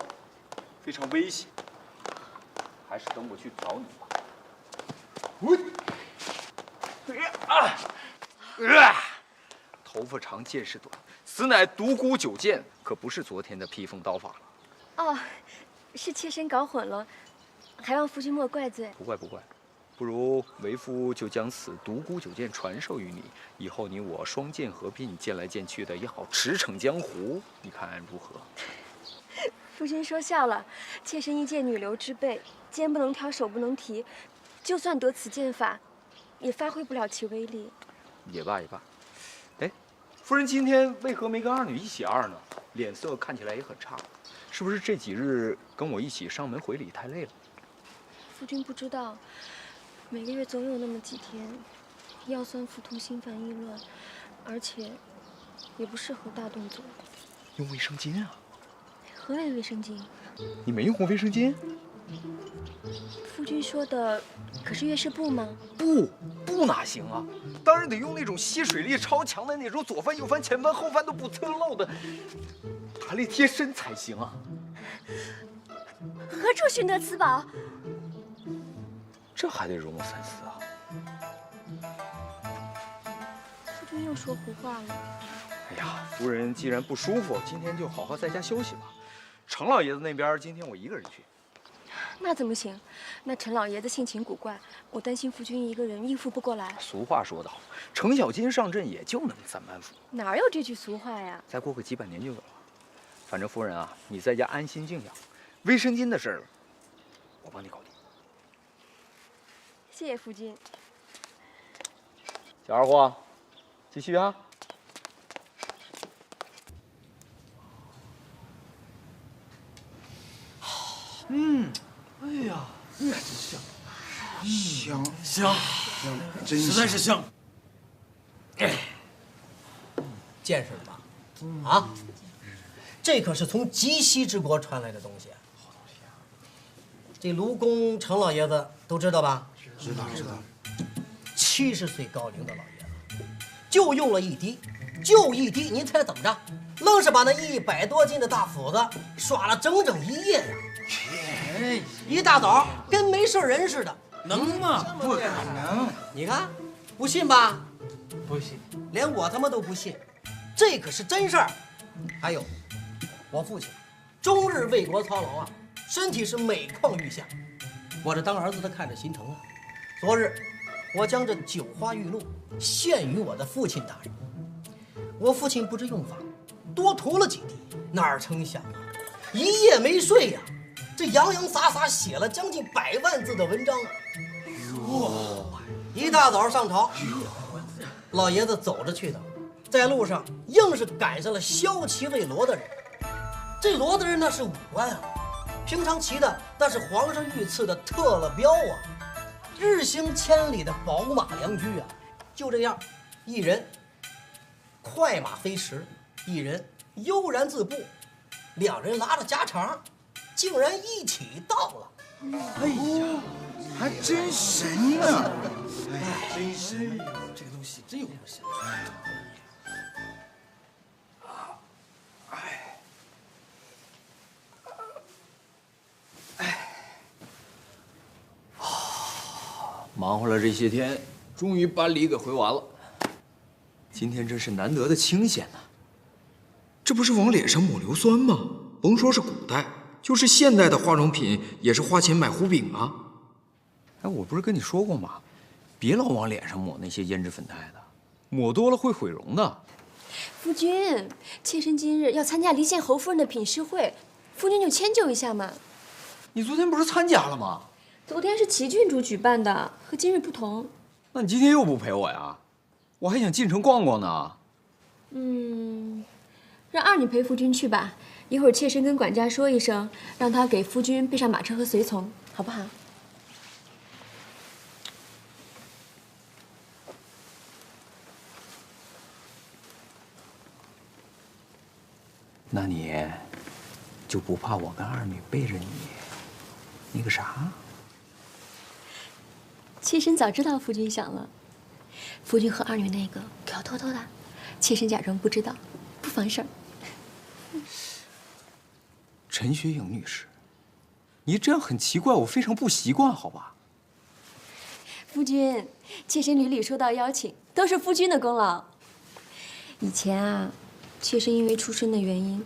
非常危险，还是等我去找你吧。头发长，见识短，此乃独孤九剑，可不是昨天的披风刀法了。哦，是妾身搞混了，还望夫君莫怪罪。不怪不怪，不如为夫就将此独孤九剑传授于你，以后你我双剑合并，剑来剑去的也好驰骋江湖，你看如何？夫君说笑了，妾身一介女流之辈，肩不能挑，手不能提，就算得此剑法，也发挥不了其威力。也罢也罢。哎，夫人今天为何没跟二女一起二呢？脸色看起来也很差，是不是这几日跟我一起上门回礼太累了？夫君不知道，每个月总有那么几天，腰酸腹痛、心烦意乱，而且也不适合大动作。用卫生巾啊？何谓卫生巾？你没用过卫生巾？夫君说的可是月事布吗？不哪行啊！当然得用那种吸水力超强的那种，左翻右翻前翻后翻都不侧漏的，弹力贴身才行啊！何处寻得此宝？这还得容我三思啊！夫君又说胡话了。哎呀，夫人既然不舒服，今天就好好在家休息吧。程老爷子那边，今天我一个人去。那怎么行？那陈老爷子性情古怪，我担心夫君一个人应付不过来。俗话说得好，程小金上阵也就那么3板斧，哪有这句俗话呀？再过个几百年就有了。反正夫人啊，你在家安心静养，卫生巾的事儿，我帮你搞定。谢谢夫君。小二货，继续啊。哎呀，真香，香香，真实在是香。见识了吧？啊，这可是从极西之国传来的东西。这卢公程老爷子都知道吧？知道。70岁高龄的老爷子，就用了一滴，就一滴，您猜怎么着？愣是把那100多斤的大斧子耍了整整1夜呀！一大早跟没事人似的，能吗？不可能！你看，不信吧？不信，连我他妈都不信，这可是真事儿。还有，我父亲终日为国操劳啊，身体是每况愈下。我这当儿子的看着心疼啊。昨日，我将这酒花玉露献于我的父亲大人，我父亲不知用法，多涂了几滴，哪成想啊，一夜没睡呀，这洋洋洒洒写了将近100万字的文章啊！一大早上朝，老爷子走着去的，在路上硬是赶上了骁骑卫罗大人。这罗大人那是武官啊，平常骑的那是皇上御赐的特了标啊，日行千里的宝马良驹啊。就这样，一人快马飞驰，一人悠然自步，两人拉着家常，竟然一起到了。哎呀，还真神呢！哎，真神！这个东西真有点神。忙活了这些天，终于搬礼给回完了。今天真是难得的清闲呐！这不是往脸上抹硫酸吗？甭说是古代，就是现代的化妆品也是花钱买糊饼啊！哎，我不是跟你说过吗？别老往脸上抹那些胭脂粉黛的，抹多了会毁容的。夫君，妾身今日要参加离县侯夫人的品诗会，夫君就迁就一下嘛。你昨天不是参加了吗？昨天是齐郡主举办的，和今日不同。那你今天又不陪我呀？我还想进城逛逛呢。让二女陪夫君去吧。一会儿妾身跟管家说一声，让他给夫君备上马车和随从，好不好？那你就不怕我跟二女背着你那个啥？妾身早知道夫君想了，夫君和二女那个可要偷偷的，妾身假装不知道，不妨事儿。陈雪影女士，你这样很奇怪，我非常不习惯，好吧？夫君，妾身屡屡收到邀请，都是夫君的功劳。以前啊，妾身因为出身的原因，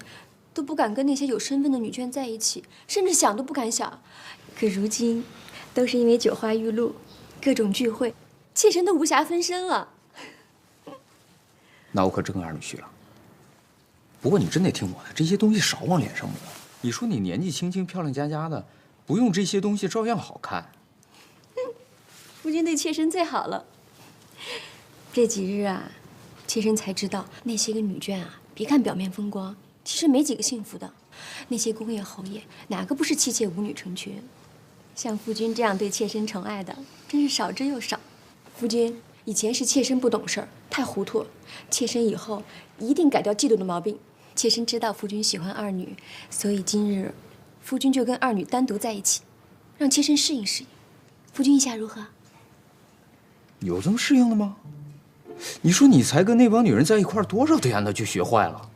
都不敢跟那些有身份的女眷在一起，甚至想都不敢想。可如今，都是因为酒花玉露，各种聚会，妾身都无暇分身了。那我可真跟二女去了。不过你真得听我的，这些东西少往脸上抹。你说你年纪轻轻、漂亮佳佳的，不用这些东西照样好看。夫君对妾身最好了。这几日啊，妾身才知道那些个女眷啊，别看表面风光，其实没几个幸福的。那些公爷侯爷，哪个不是妻妾舞女成群？像夫君这样对妾身宠爱的，真是少之又少。夫君，以前是妾身不懂事儿，太糊涂了。妾身以后一定改掉嫉妒的毛病。妾身知道夫君喜欢二女，所以今日夫君就跟二女单独在一起，让妾身适应适应。夫君意下如何？有这么适应的吗？你说你才跟那帮女人在一块儿多少天了，就学坏了？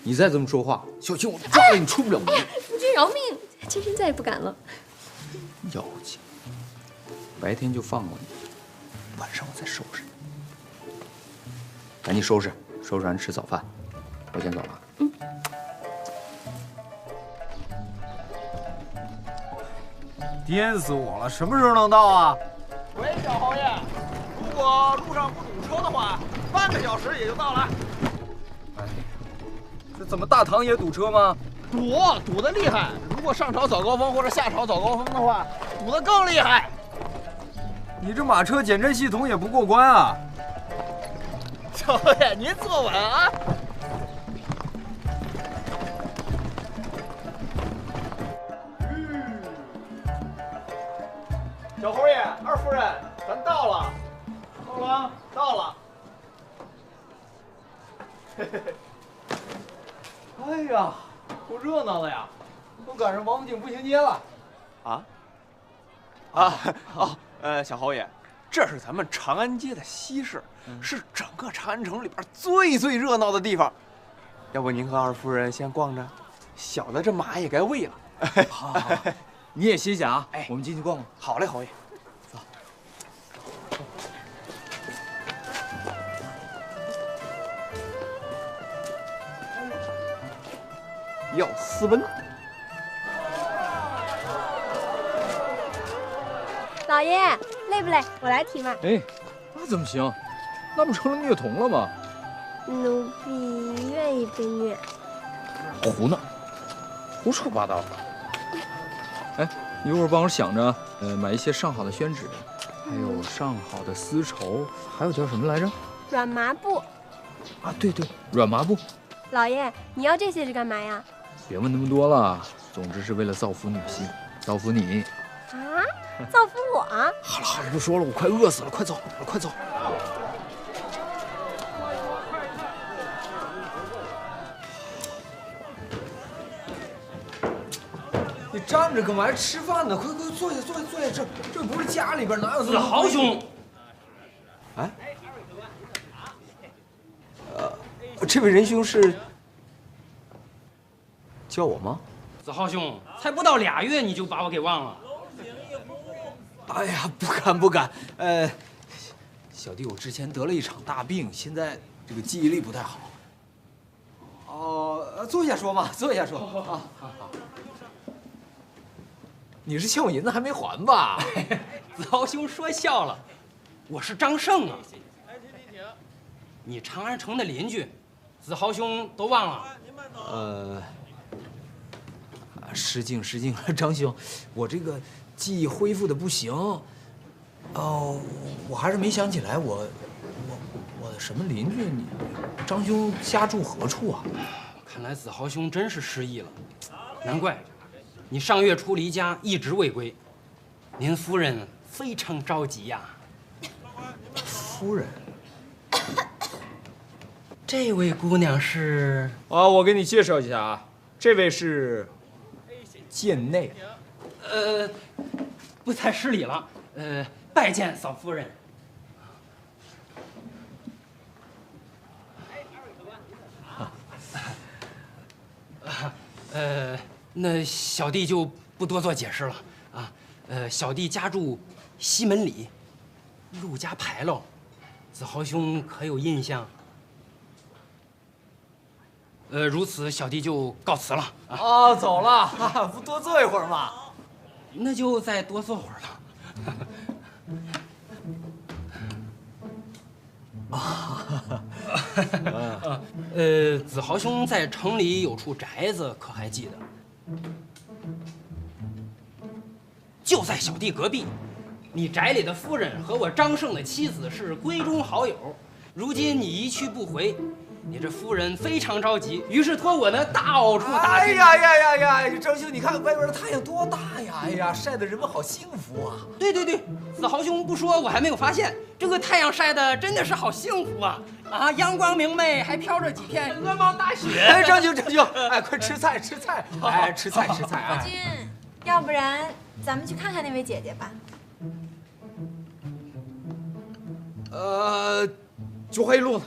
你再这么说话，小心我抓了你出不了门！夫君饶命，妾身再也不敢了。妖精，白天就放过你，晚上我再收拾你。赶紧收拾，收拾完吃早饭，我先走了。颠死我了！什么时候能到啊？喂，小侯爷，如果路上不堵车的话，半个小时也就到了。哎，这怎么大唐也堵车吗？堵得厉害！如果上朝早高峰或者下朝早高峰的话，堵得更厉害。你这马车减震系统也不过关啊！小侯爷，您坐稳啊！小侯爷，二夫人，咱到了，到了，到了。嘿嘿嘿。哎呀，够热闹的呀！都赶上王府井步行街了。小侯爷，这是咱们长安街的西市，是整个长安城里边最热闹的地方。要不您和二夫人先逛着，小的这马也该喂了。好，你也歇歇啊。哎，我们进去逛逛。好嘞，侯爷。走。要斯文。老爷，累不累？我来提嘛。哎，那怎么行？那不成了虐童了吗？奴婢愿意被虐。胡闹，胡说八道。哎，一会儿帮我想着，买一些上好的宣纸，还有上好的丝绸，还有叫什么来着？软麻布。啊，对，软麻布。老爷，你要这些是干嘛呀？别问那么多了，总之是为了造福女性，造福你。啊？造福我？好了，不说了，我快饿死了，快走。你站着干嘛？吃饭呢？快坐下，这不是家里边，哪有这么……子豪兄，哎，这位仁兄是叫我吗？子豪兄，才不到2月你就把我给忘了。哎呀，不敢。小弟我之前得了一场大病，现在这个记忆力不太好。哦，坐下说嘛，坐下说。好。你是欠我银子还没还吧？子豪兄说笑了，我是张胜啊。你长安城的邻居，子豪兄都忘了？失敬，张兄，我这个记忆恢复的不行。我还是没想起来我的什么邻居？你张兄家住何处啊？看来子豪兄真是失忆了，难怪你上月初离家一直未归，您夫人非常着急呀。夫人，这位姑娘是……我给你介绍一下啊，这位是贱内。不才失礼了，拜见嫂夫人。那小弟就不多做解释了啊。小弟家住西门里，陆家牌楼，子豪兄可有印象？如此，小弟就告辞了啊。走了，不多坐一会儿吗？那就再多坐会儿了。子豪兄在城里有处宅子，可还记得？就在小弟隔壁。你宅里的夫人和我张胜的妻子是闺中好友，如今你一去不回，你这夫人非常着急，于是托我呢到处打听。哎呀，张兄，你看外边的太阳多大呀！哎呀，晒得人们好幸福啊！对，子豪兄不说，我还没有发现，这个太阳晒的真的是好幸福啊！阳光明媚，还飘着几片鹅毛大雪。哎，张兄，快吃菜！哎，吃菜！夫君，要不然咱们去看看那位姐姐吧。就黑路子。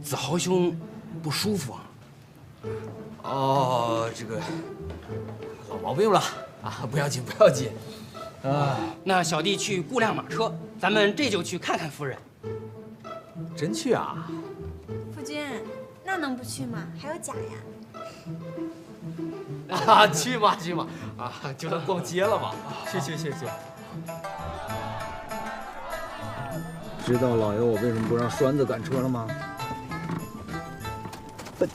子豪兄不舒服啊？这个老毛病了啊，不要紧。那小弟去雇辆马车，咱们这就去看看夫人。真去啊？夫君，那能不去吗？还有甲呀。啊，去嘛去嘛！啊，就当逛街了嘛。去。知道老爷我为什么不让栓子赶车了吗？笨，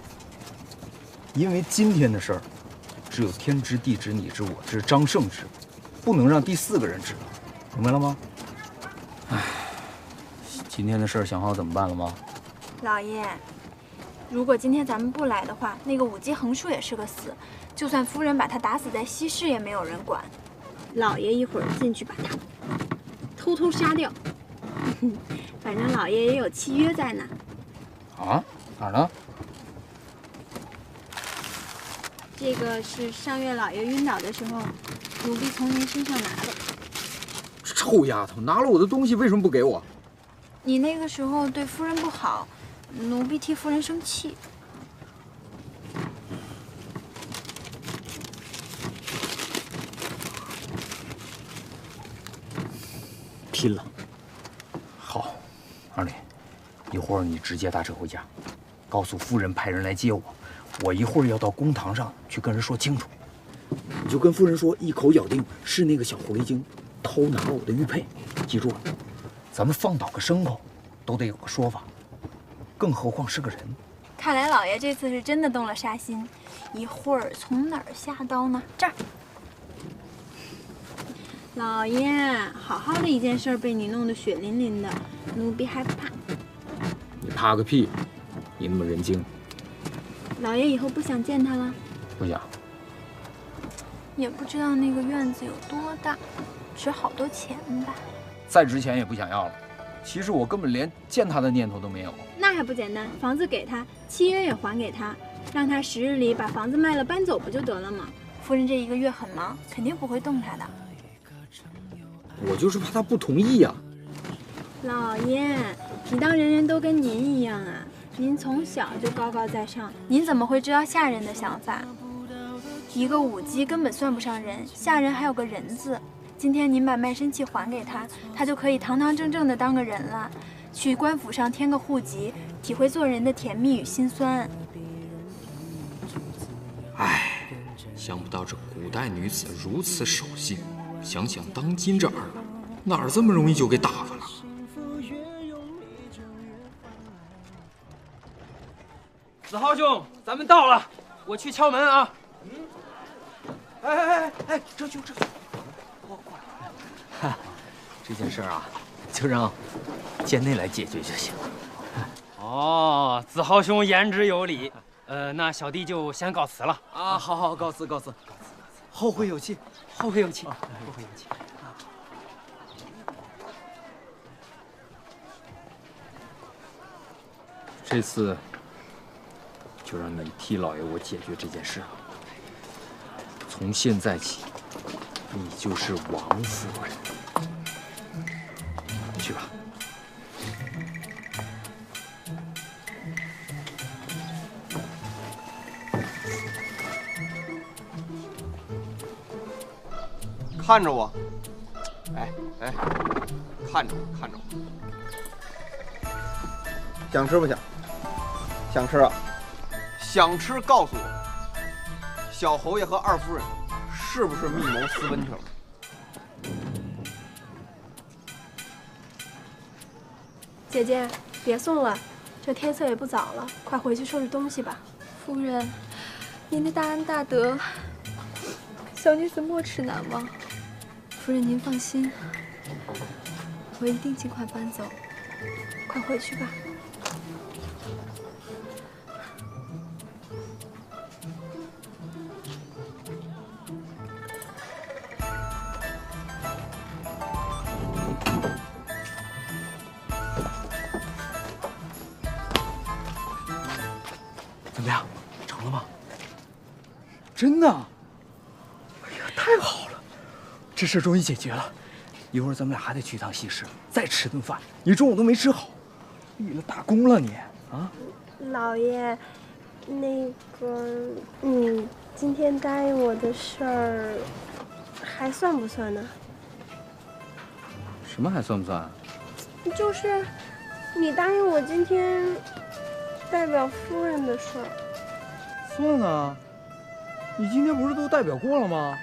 因为今天的事儿，只有天知地知你知我知张胜知，不能让第4个人知道，明白了吗？唉，今天的事儿想好怎么办了吗？老爷，如果今天咱们不来的话，那个武姬横竖也是个死，就算夫人把他打死在西市，也没有人管。老爷一会儿进去把他偷偷杀掉。反正老爷也有契约在呢。啊？哪儿呢？这个是上月老爷晕倒的时候，奴婢从您身上拿的。臭丫头，拿了我的东西为什么不给我？你那个时候对夫人不好，奴婢替夫人生气。拼了！好，二李，一会儿你直接搭车回家，告诉夫人派人来接我。我一会儿要到公堂上去跟人说清楚。你就跟夫人说，一口咬定是那个小狐狸精偷拿了我的玉佩。记住了，咱们放倒个牲口都得有个说法，更何况是个人。看来老爷这次是真的动了杀心。一会儿从哪儿下刀呢？这儿。老爷，好好的一件事被你弄得血淋淋的，奴婢害怕。你怕个屁！你那么人精。老爷以后不想见他了？不想。也不知道那个院子有多大，值好多钱吧？再值钱也不想要了。其实我根本连见他的念头都没有。那还不简单？房子给他，契约也还给他，让他10日里把房子卖了搬走不就得了吗？夫人这1个月很忙，肯定不会动他的。我就是怕他不同意呀。老爷，你当人人都跟您一样啊？您从小就高高在上，您怎么会知道下人的想法？一个武姬根本算不上人，下人还有个人字。今天您把卖身契还给他，他就可以堂堂正正的当个人了，去官府上填个户籍，体会做人的甜蜜与辛酸。唉，想不到这古代女子如此守信，想想当今这儿了，哪儿这么容易就给打发了？子豪兄，咱们到了，我去敲门啊。哎，这就过来。哈，这件事啊，就让贱内来解决就行了。哦，子豪兄言之有理。那小弟就先告辞了。啊，好，告辞。后会有期。后会有期。这次就让你替老爷我解决这件事了。从现在起，你就是王夫人。去吧。看着我，哎，看着我。想吃不想？想吃啊！想吃，告诉我，小侯爷和二夫人是不是密谋私奔去了？姐姐，别送了，这天色也不早了，快回去收拾东西吧。夫人，您的大恩大德，小女子没齿难忘。夫人您放心，我一定尽快搬走，快回去吧。怎么样，成了吗？真的？哎呀，太好了，这事终于解决了。一会儿咱们俩还得去一趟西市，再吃顿饭。你中午都没吃好，立了大功了你啊！老爷，那个你今天答应我的事儿，还算不算呢？什么还算不算？就是你答应我今天代表夫人的事儿。算啊，你今天不是都代表过了吗？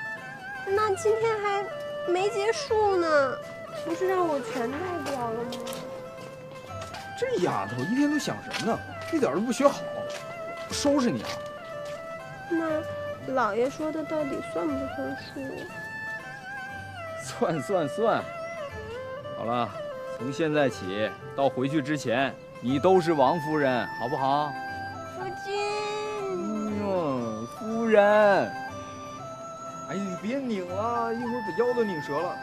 那今天还没结束呢，不是让我全代表了吗？这丫头一天都想什么呢？一点都不学好，收拾你啊！那老爷说的到底算不算数？算。好了，从现在起到回去之前，你都是王夫人，好不好？夫君。夫人。哎，你别拧了，一会儿把腰都拧折了。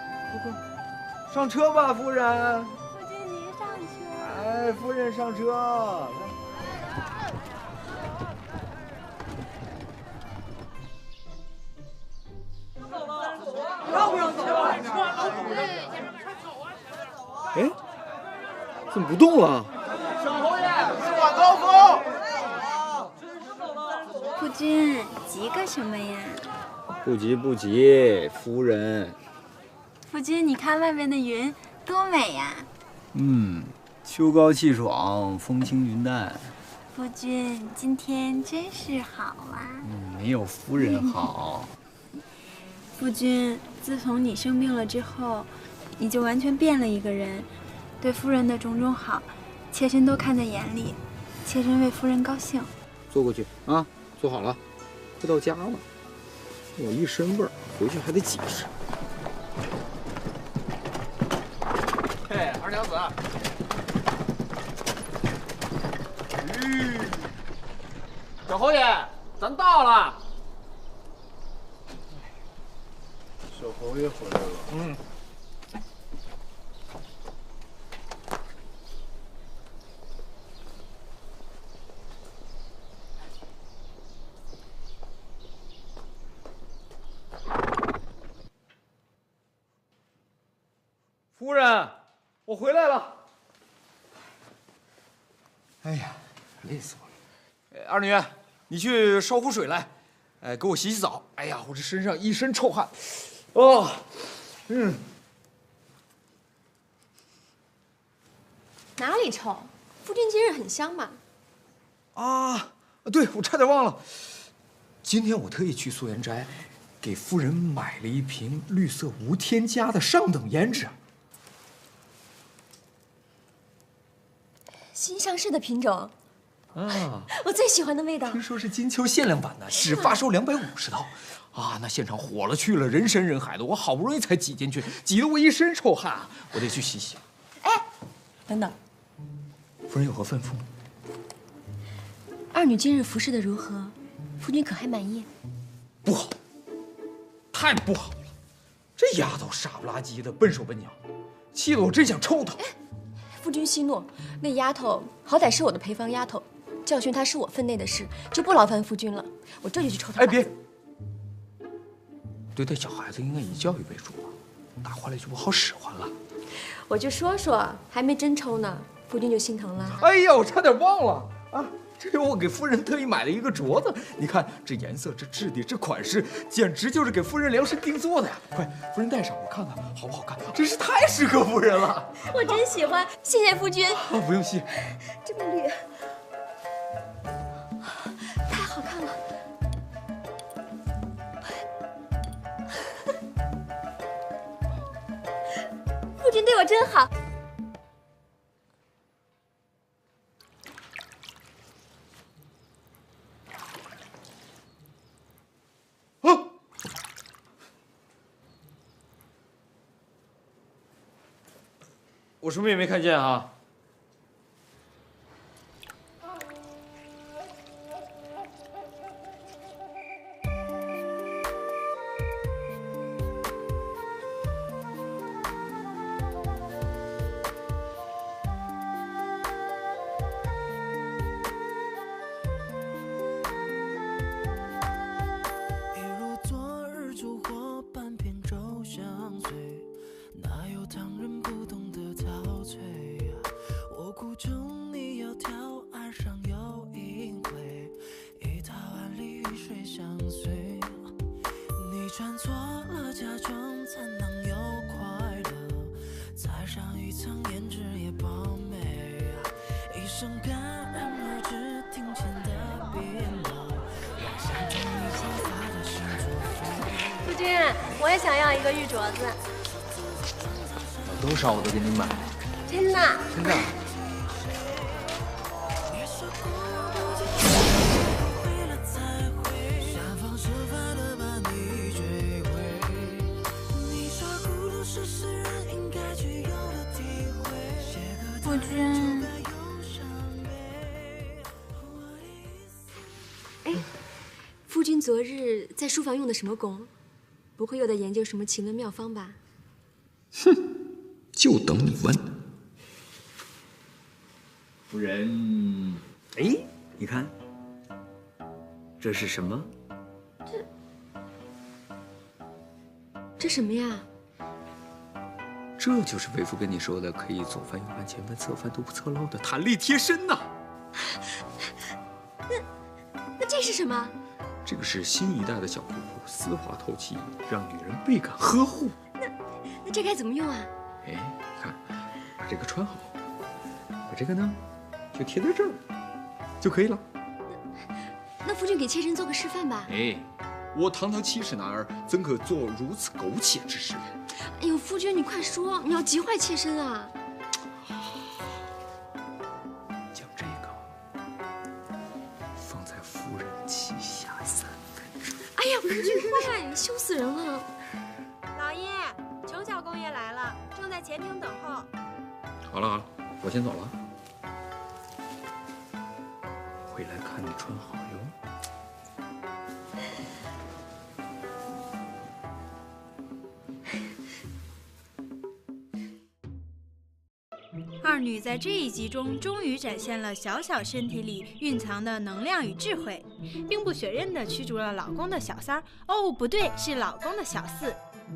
快，上车吧，夫人。夫君您上车。哎，夫人上车。要不要走啊？哎，怎么不动了？小侯爷，是晚高峰。夫君，急个什么呀？不急，夫人。夫君，你看外面的云多美呀！秋高气爽，风轻云淡。夫君，今天真是好啊！没有夫人好。夫君，自从你生病了之后，你就完全变了一个人，对夫人的种种好，妾身都看在眼里，妾身为夫人高兴。坐过去啊，坐好了，快到家了。我一身味儿，回去还得解释。嘿，二娘子。小侯爷，咱到了。小侯爷回来了。夫人，我回来了。哎呀，累死我了！二女，你去烧壶水来，给我洗洗澡。哎呀，我这身上一身臭汗。哦，哪里臭？夫君今日很香嘛。啊，对，我差点忘了，今天我特意去素颜斋，给夫人买了一瓶绿色无添加的上等胭脂。新上市的品种，啊，我最喜欢的味道。听说是金秋限量版的，只发售250套，啊，那现场火了去了，人山人海的，我好不容易才挤进去，挤得我一身臭汗，我得去洗洗。哎，等等，夫人有何吩咐？二女今日服侍的如何？夫君可还满意？不好，太不好了！这丫头傻不拉几的，笨手笨脚，气得我真想抽她。夫君息怒，那丫头好歹是我的陪房丫头，教训她是我分内的事，就不劳烦夫君了。我这就去抽她。哎，别！对待小孩子应该以教育为主啊，打坏了就不好使唤了。我就说说，还没真抽呢，夫君就心疼了。哎呀，我差点忘了啊！这是我给夫人特意买了一个镯子，你看这颜色、这质地、这款式，简直就是给夫人量身定做的呀！快，夫人戴上，我看看好不好看，真是太适合夫人了。我真喜欢，谢谢夫君。不用谢。这么绿，太好看了。夫君对我真好。我什么也没看见啊！一如昨日烛火，半片粥香脆，哪有唐人不懂得陶醉呀？我苦中你窈窕，岸上有阴辉，一套万里雨水相随。你穿错了嫁妆，才能有快乐。才层颜值也爆美啊，一声戛然而止，庭前的别闹，妄想中你潇洒的星座风。夫君，我也想要一个玉镯子。有多少我都给你买。真的？真的。夫君，哎，夫君昨日在书房用的什么功？不会又在研究什么奇轮妙方吧？哼，就等你问。夫人，哎，你看，这是什么？这什么呀？这就是为夫跟你说的，可以左翻右翻前翻侧翻都不侧漏的弹力贴身呐。那这是什么？这个是新一代的小裤裤，丝滑透气，让女人倍感呵护。那这该怎么用啊？哎，看，把这个穿好，把这个呢，就贴在这儿就可以了。那夫君给妾身做个示范吧。哎，我堂堂70男儿，怎可做如此苟且之事？哎呦，夫君，你快说，你要急坏妾身啊！将这个放在夫人膝下3分钟。哎呀，夫君快，羞死人了！老爷，程小公爷来了，正在前厅等候。好了好了，我先走了。回来看你穿好哟。二女在这一集中终于展现了小小身体里蕴藏的能量与智慧，兵不血刃地驱逐了老公的小三儿，哦，不对，是老公的小四。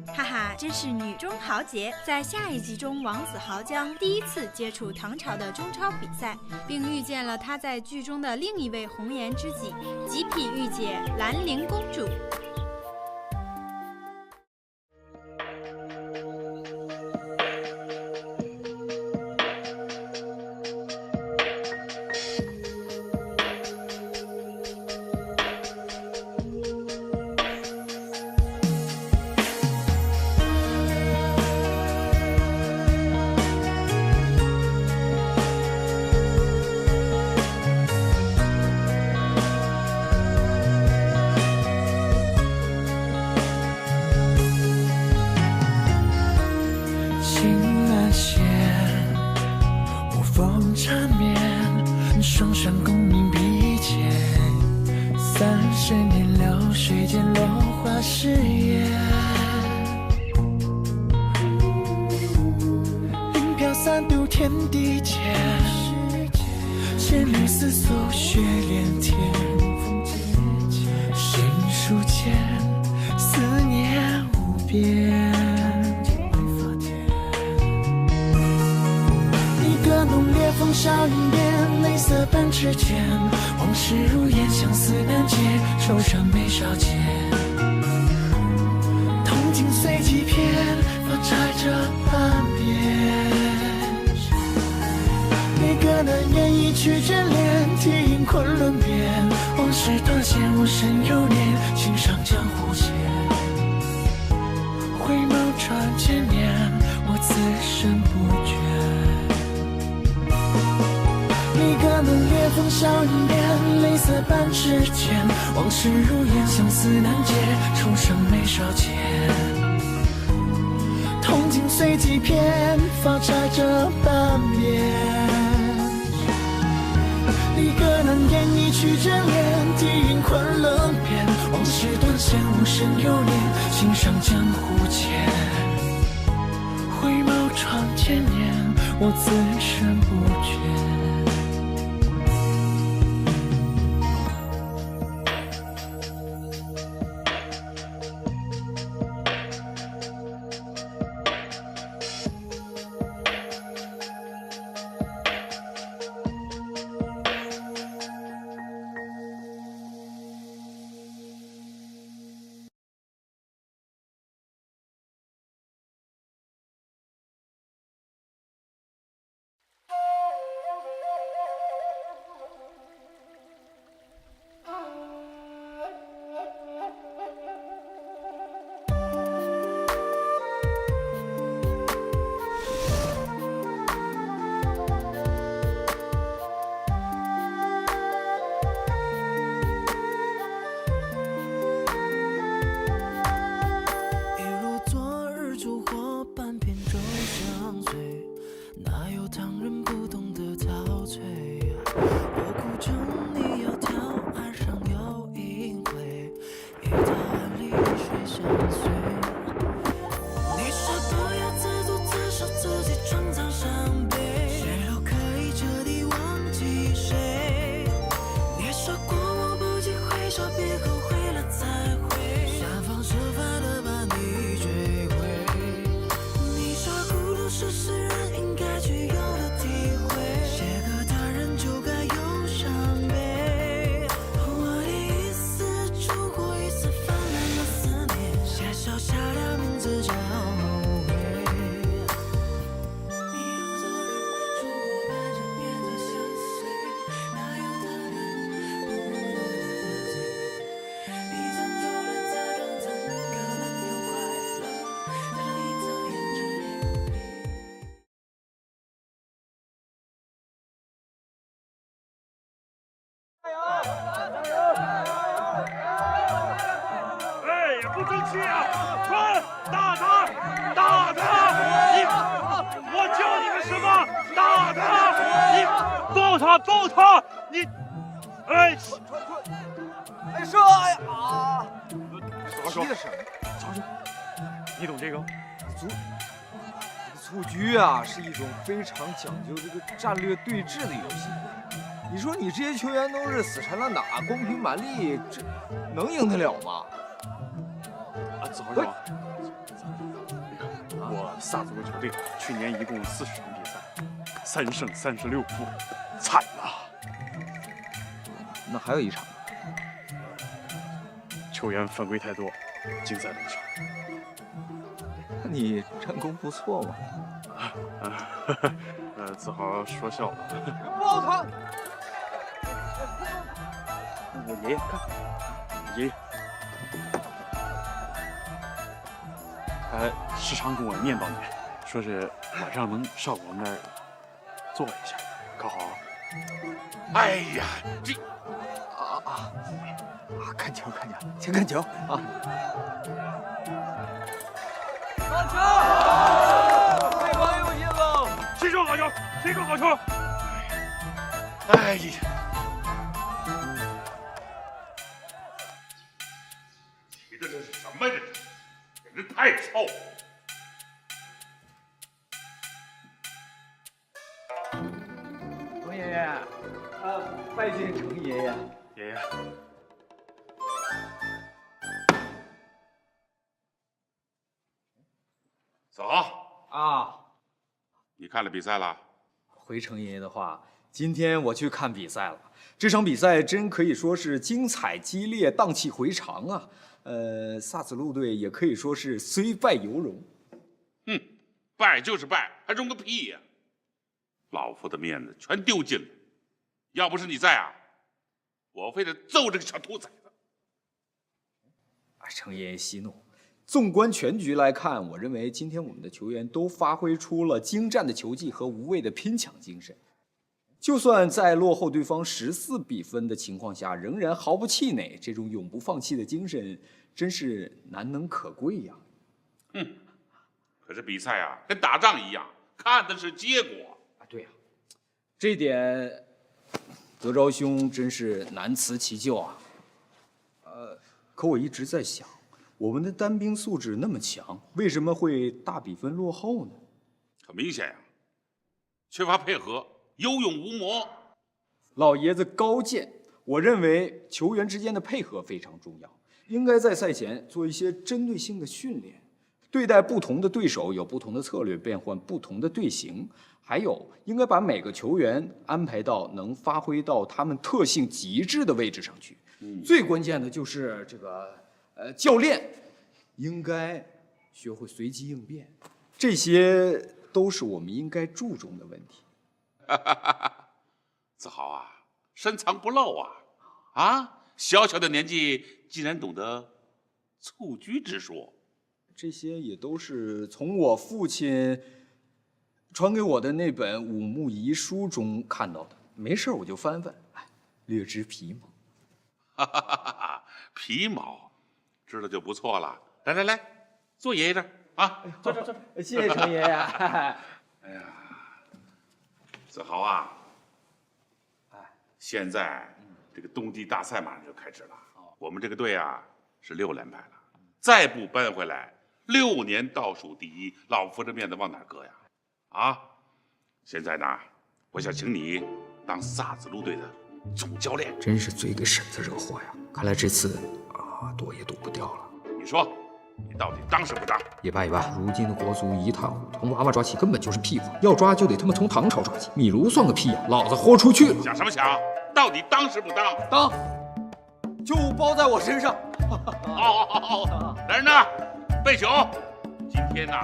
哈哈，真是女中豪杰！在下一集中，王子豪将第一次接触唐朝的中超比赛，并遇见了他在剧中的另一位红颜知己——极品御姐兰陵公主。双双功名比肩，30年流水间落花誓言。灵飘三渡天地间，千缕丝素血连天。心书间，思念无边。一个浓烈风少云边，泪色半指尖，往事如烟，相思难解，愁伤眉梢间。铜镜随几片，发钗着半边。那个难言一曲眷恋，题饮昆仑边。往事断线，我身犹念，心上江湖间。回眸转千年，我此生不倦。一个浓烈风少云边，泪色半指尖，往事如烟，相思难解，愁伤眉梢间。铜镜随几片，发钗着半边。离歌难言一曲眷恋，题饮昆仑边。往事断线，无声犹念，心上江湖间。回眸转千年，我此生不倦。哎呀，不争气啊！传，打他，打他！你，我教你们什么？打他！你抱他，抱他！你，哎，哎，射呀！子豪说，子豪说，你懂这个？蹴鞠啊，是一种非常讲究这个战略对峙的游戏。你说你这些球员都是死缠烂打、光凭蛮力，这能赢得了吗？啊，子豪说，我萨足球队去年一共40场比赛，3胜36负，惨了。那还有一场，球员犯规太多，禁赛2场。那你战功不错嘛。子豪说笑了。抱他！我爷爷看，爷爷，时常跟我念叨你，说是晚上能上我们那儿坐一下，可好？哎呀，这看球，先看球啊！看球！太光有心了！谁说好球？谁说好球？哎呀！踢的这是什么？这是，简直太臭了！程爷爷，拜见程爷爷。爷爷，子豪啊，你看了比赛了？回程爷爷的话，今天我去看比赛了。这场比赛真可以说是精彩激烈，荡气回肠啊！萨子路队也可以说是虽败犹荣。哼，败就是败，还荣个屁呀！老夫的面子全丢尽了。要不是你在啊，我非得揍这个小兔崽子！程爷爷息怒。纵观全局来看，我认为今天我们的球员都发挥出了精湛的球技和无畏的拼抢精神。就算在落后对方14比分的情况下，仍然毫不气馁，这种永不放弃的精神真是难能可贵呀！可是比赛啊，跟打仗一样，看的是结果啊。对呀，这点德昭兄真是难辞其咎啊。可我一直在想，我们的单兵素质那么强，为什么会大比分落后呢？很明显呀，缺乏配合，有勇无谋。老爷子高见，我认为球员之间的配合非常重要，应该在赛前做一些针对性的训练，对待不同的对手有不同的策略，变换不同的队形，还有应该把每个球员安排到能发挥到他们特性极致的位置上去。最关键的就是这个教练应该学会随机应变，这些都是我们应该注重的问题。子豪啊，深藏不露啊！小小的年纪竟然懂得蹴鞠之说，这些也都是从我父亲传给我的那本武牧遗书中看到的。没事我就翻翻，略知皮毛。皮毛，知道就不错了。来，坐爷爷这儿啊，坐。谢谢程爷爷。哎呀，子豪啊，现在这个冬季大赛马上就开始了，我们这个队啊是6连败了，再不扳回来，6年倒数第一，老夫这面子往哪搁呀？啊！现在呢，我想请你当萨子路队的总教练。真是嘴给婶子惹祸呀！看来这次躲也躲不掉了。你说，你到底当是不当？也罢，如今的国足一塌糊涂，从娃娃抓起根本就是屁话，要抓就得他妈从唐朝抓起。米卢算个屁呀！老子豁出去了！想什么想？到底当是不当？当，就包在我身上。好，来人呐，备酒！今天呢，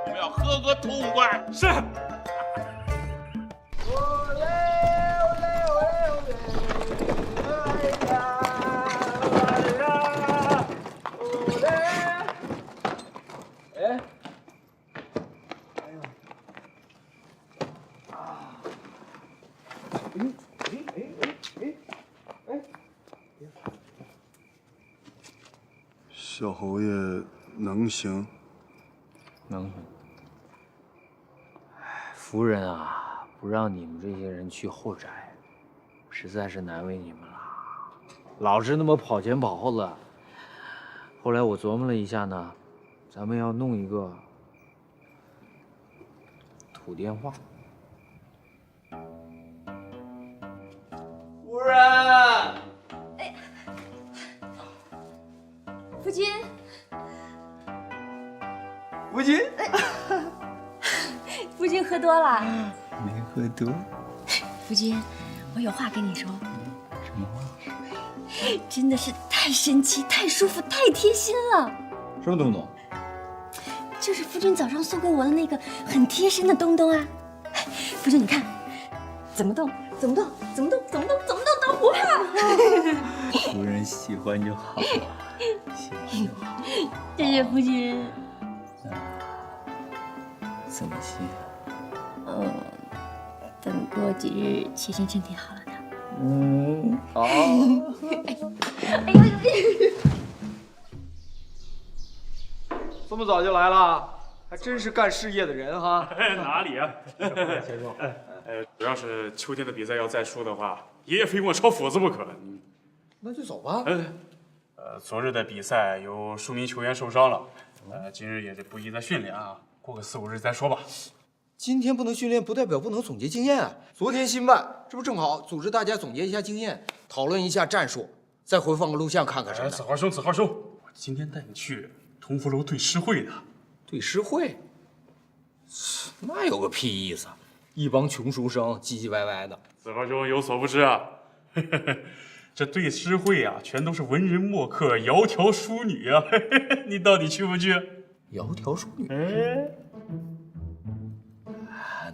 我们要喝个痛快。是。小侯爷能行？能行。夫人啊，不让你们这些人去后宅，实在是难为你们了。老是那么跑前跑后的。后来我琢磨了一下呢，咱们要弄一个土电话。夫人，夫君，夫君，夫君喝多了。没喝多。夫君，我有话跟你说。什么话？真的是太神奇、太舒服、太贴心了。什么东东？就是夫君早上送给我的那个很贴身的东东啊。夫君，你看，怎么动？怎么动？怎么动？怎么动？怎么动都不怕。夫人喜欢就好，喜欢就好。谢谢夫君。怎么谢？等过几日齐心身体好了的。好。哎呦！这么早就来了，还真是干事业的人哈。哪里啊？先说。主要是秋天的比赛要再输的话，爷爷非跟我抄斧子不可。那就走吧。昨日的比赛有数名球员受伤了，今日也是不宜再训练啊，过个4、5日再说吧。今天不能训练，不代表不能总结经验啊。昨天新办，这不正好组织大家总结一下经验，讨论一下战术，再回放个录像看看什么的。子豪兄，我今天带你去同福楼对诗会的。对诗会？那有个屁意思啊！一帮穷书生唧唧歪歪的。子豪兄有所不知啊，这对诗会啊，全都是文人墨客、窈窕淑女啊。你到底去不去？窈窕淑女？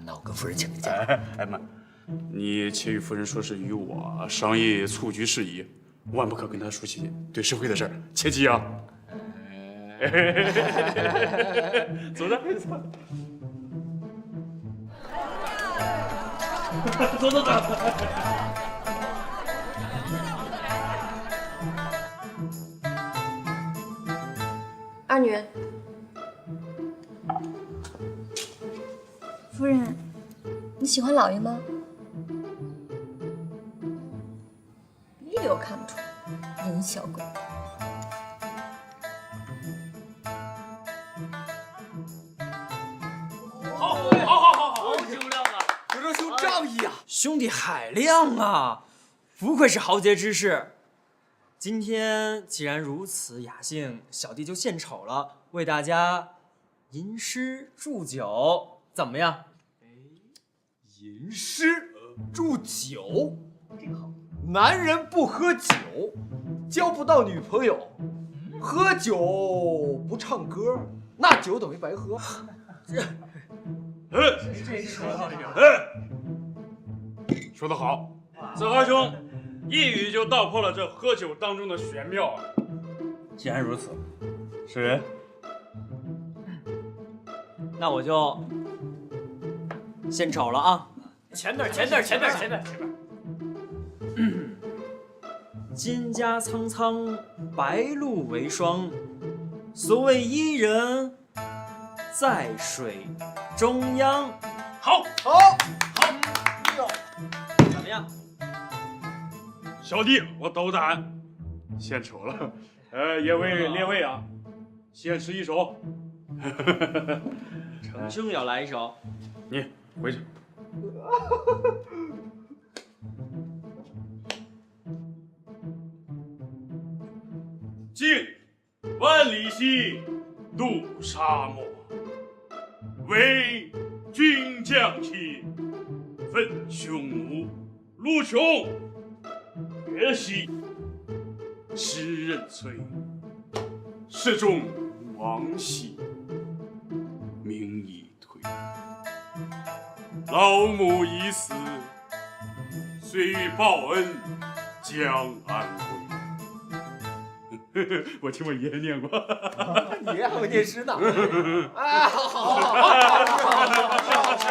那我跟夫人请个假。哎妈，你且与夫人说是与我商议蹴鞠事宜，万不可跟她说起对诗会的事儿，切记啊。走着，走。二女，夫人，你喜欢老爷吗？一流看不出来，人小鬼。好酒量啊！德州兄仗义啊！兄弟海量啊！不愧是豪杰之士。今天既然如此雅兴，小弟就献丑了，为大家吟诗祝酒，怎么样？吟诗祝酒，真好。男人不喝酒，交不到女朋友；喝酒不唱歌，那酒等于白喝。说得好，子豪兄一语就道破了这喝酒当中的玄妙啊！既然如此，诗人，那我就献丑了啊！前边。蒹葭苍苍，白露为霜。所谓伊人，在水中央。好，怎么样？小弟我斗胆，献丑了。也为列位啊，献诗一首。程兄要来一首，你回去。近万里兮，渡沙漠。为君将亲，奋匈奴。路穷越兮，诗人催。世中亡兮，民已退。老母已死，虽欲报恩，将安归？我听我爷爷念过。你爷还会念诗呢。哎，好吃。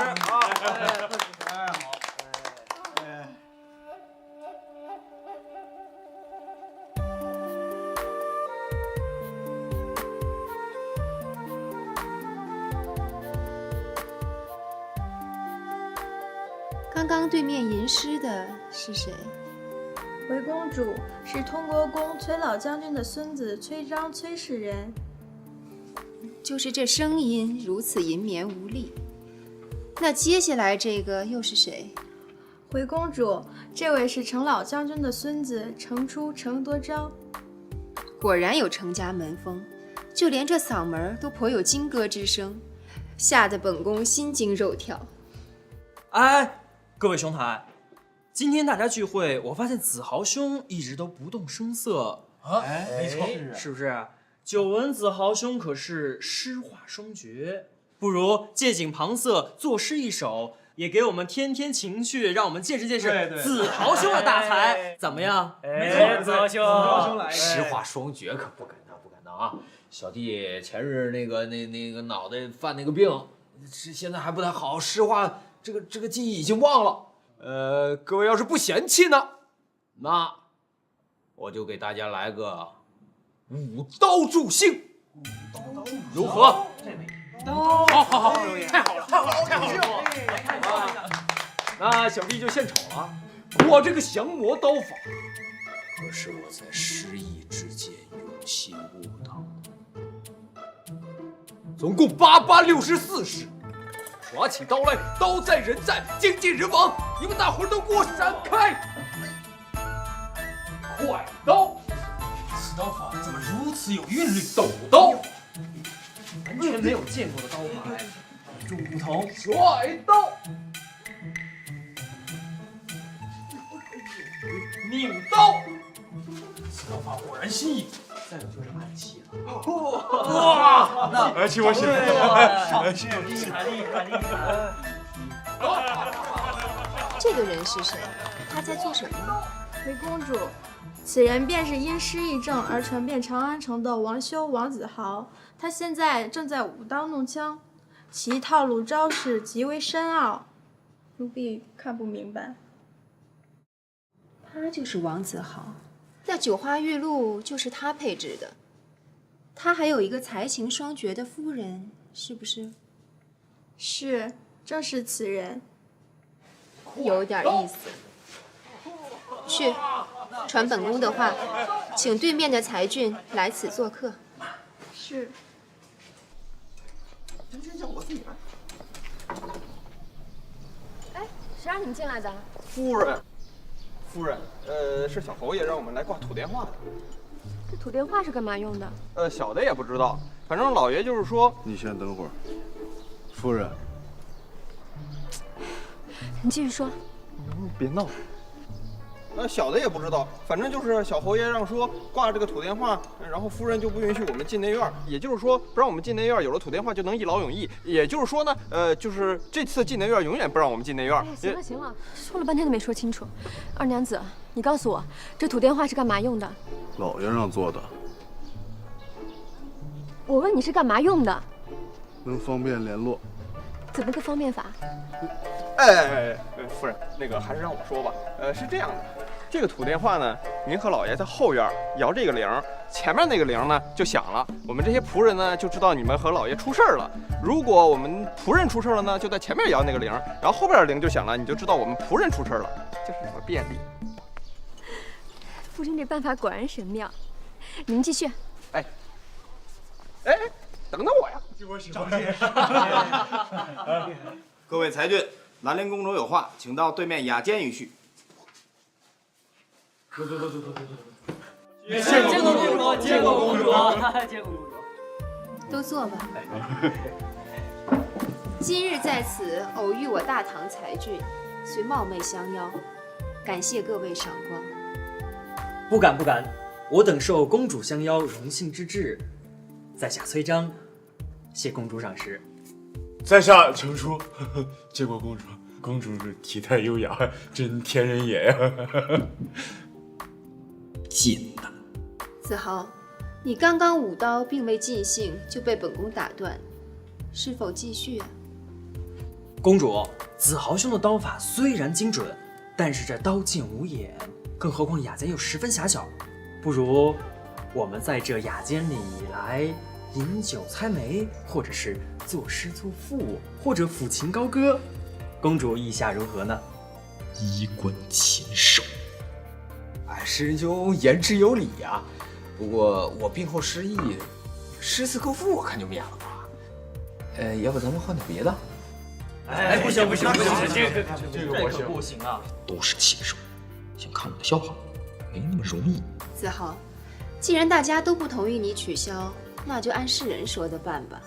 刚刚对面吟诗的是谁？回公主是通国公崔老将军的孙子崔章崔氏人。就是这声音如此银绵无力。那接下来这个又是谁？回公主，这位是程老将军的孙子程初程多昭。果然有程家门风，就连这嗓门都颇有金歌之声，吓得本宫心惊肉跳。哎，各位兄台，今天大家聚会，我发现子豪兄一直都不动声色啊，没错，是不是？久闻子豪兄可是诗画双绝，不如借景旁色，作诗一首，也给我们添添情趣，让我们见识见识子豪兄的大才，怎么样？没错，子豪兄来，诗画双绝可不敢当，不敢当啊！小弟前日那个脑袋犯那个病，现在还不太好，诗画这个记忆已经忘了。各位要是不嫌弃呢，那我就给大家来个舞刀助兴，如何？好，太好了！那小弟就献丑了。我这个降魔刀法，可是我在失意之间用心悟道，总共864式。耍起刀来，刀在人在，精尽人亡。你们大伙儿都给我闪开！快刀！此刀法怎么如此有韵律？抖刀，完全没有见过的刀法哎，与众不同。甩刀，拧刀，此刀法果然新颖。再有就是暗器了。哇！暗器我喜欢。厉害！这个人是谁？他在做什么？回公主，此人便是因诗议政而传遍长安城的王修王子豪，他现在正在舞刀弄枪，其套路招式极为深奥，奴婢看不明白。他就是王子豪，那九花玉露就是他配制的。他还有一个才情双绝的夫人，是不是？是，正是此人。有点意思。去，传本宫的话，请对面的才俊来此做客。是。行，我自己来。哎，谁让你们进来的？夫人，是小侯爷让我们来挂土电话的。这土电话是干嘛用的？小的也不知道，反正老爷就是说。你先等会儿，夫人。你继续说。别闹。小的也不知道，反正就是小侯爷让说挂这个土电话，然后夫人就不允许我们进内院，也就是说不让我们进内院，有了土电话就能一劳永逸。也就是说呢，就是这次进内院永远不让我们进内院。行了行了，说了半天都没说清楚。二娘子，你告诉我，这土电话是干嘛用的？老爷让做的。我问你是干嘛用的？能方便联络。怎么个方便法？夫人，那个还是让我说吧。是这样的，这个土电话呢，您和老爷在后院摇这个铃，前面那个铃呢就响了，我们这些仆人呢就知道你们和老爷出事儿了。如果我们仆人出事了呢，就在前面摇那个铃，然后后边的铃就响了，你就知道我们仆人出事了，就是这么便利。夫人这办法果然神妙，你们继续。等等我呀！各位才俊，兰陵公主有话，请到对面雅间一叙。走。接过公主，接过公主。都坐吧。今日在此偶遇我大唐才俊，遂冒昧相邀，感谢各位赏光。不敢，我等受公主相邀，荣幸之至。在下崔章，谢公主赏识。在下程初，接过公主。公主体态优雅，真天人也呀！贱的。子豪，你刚刚舞刀并未尽兴，就被本宫打断，是否继续啊？公主，子豪兄的刀法虽然精准，但是这刀剑无眼，更何况雅间又十分狭小，不如我们在这雅间里来饮酒猜眉，或者是作诗作赋，或者抚琴高歌，公主意下如何呢？衣冠禽兽。哎，施仁兄言之有理呀。不过我病后失忆，诗词歌赋我看就免了吧。要不咱们换点别的？哎，不行，这个可不行啊！都是禽兽，想看我的笑话，没那么容易。子豪，既然大家都不同意你取消，那就按世人说的办吧。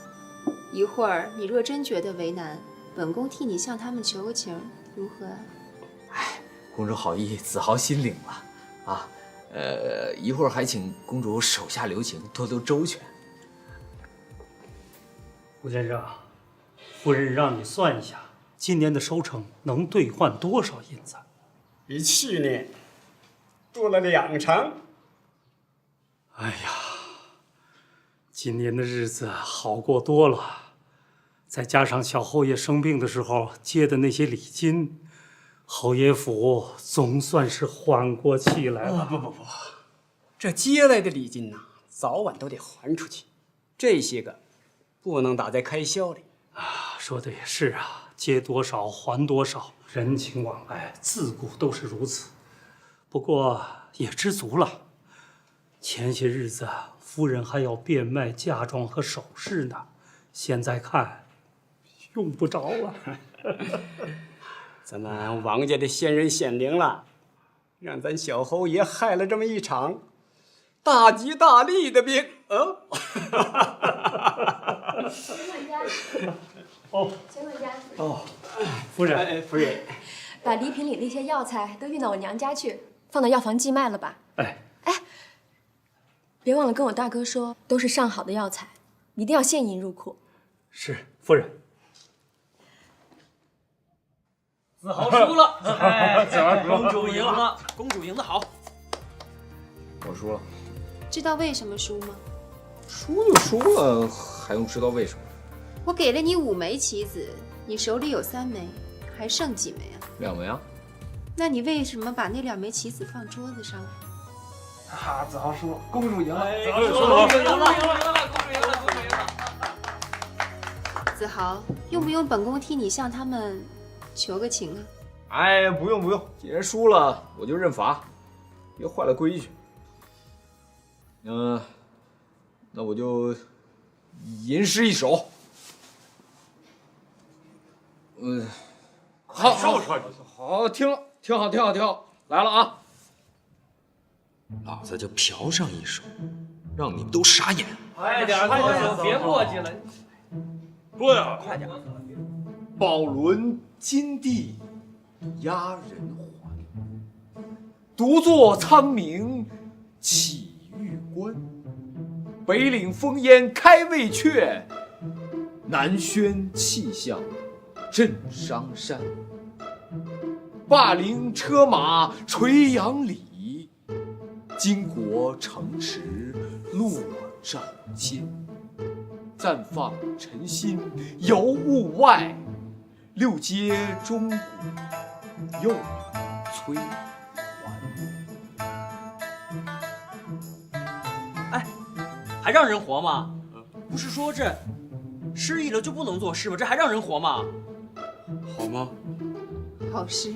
一会儿你若真觉得为难，本宫替你向他们求个情，如何啊？公主好意，子豪心领了啊。一会儿还请公主手下留情，多多周全。胡先生，夫人让你算一下，今年的收成能兑换多少银子？比去年多了2成。哎呀，今年的日子好过多了，再加上小侯爷生病的时候接的那些礼金，侯爷府总算是缓过气来了。不，这接来的礼金呐，早晚都得还出去，这些个不能打在开销里。说的也是啊，接多少还多少，人情往来自古都是如此。不过也知足了。前些日子夫人还要变卖嫁妆和首饰呢，现在看用不着了。咱们王家的先人显灵了，让咱小侯爷害了这么一场大吉大利的病。钱管家。夫人，夫人，把礼品里那些药材都运到我娘家去，放到药房寄卖了吧。别忘了跟我大哥说，都是上好的药材，一定要现银入库。是，夫人。子豪输了，子豪输了，公主赢了，公主赢得好。我输了。知道为什么输吗？输就输了，还用知道为什么？我给了你5枚棋子，你手里有3枚，还剩几枚啊2枚啊。那你为什么把那2枚棋子放桌子上？子豪输了，公主赢了，子豪输了，公主赢了，公主赢了。子豪，用不用本宫替你向他们求个情啊？哎，不用，既然输了，我就认罚，别坏了规矩。那我就吟诗一首。好，听了，挺好，来了啊！老子就嫖上一首，让你们都傻眼。快点，别墨迹了。说呀，快点。宝轮金地压人寰，独坐苍冥起玉关。北岭烽烟开未却，南轩气象震商山。霸陵车马垂杨里，巾帼城池落照间。暂放尘心游物外，六街钟鼓又催还。还让人活吗？不是说这失忆了就不能做事吗？这还让人活吗？好吗？好诗。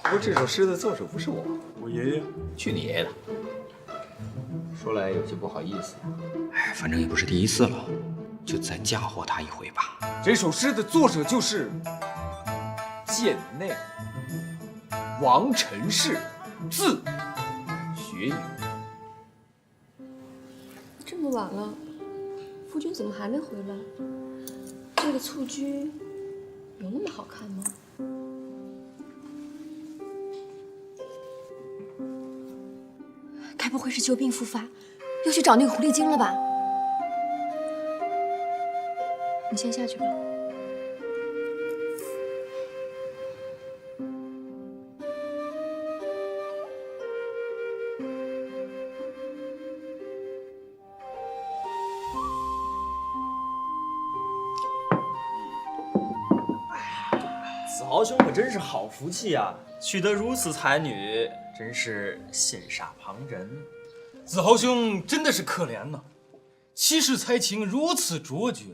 不过这首诗的作者不是我，我爷爷。去你爷爷的！说来有些不好意思呀。哎，反正也不是第一次了，就再嫁祸他一回吧。这首诗的作者就是剑内王陈氏，字学友。这么晚了，夫君怎么还没回来？这个蹴鞠有那么好看吗？该不会是旧病复发，又去找那个狐狸精了吧？你先下去吧。子豪兄可真是好福气啊，娶得如此才女，真是羡煞旁人。子豪兄真的是可怜呐，妻室才情如此卓绝，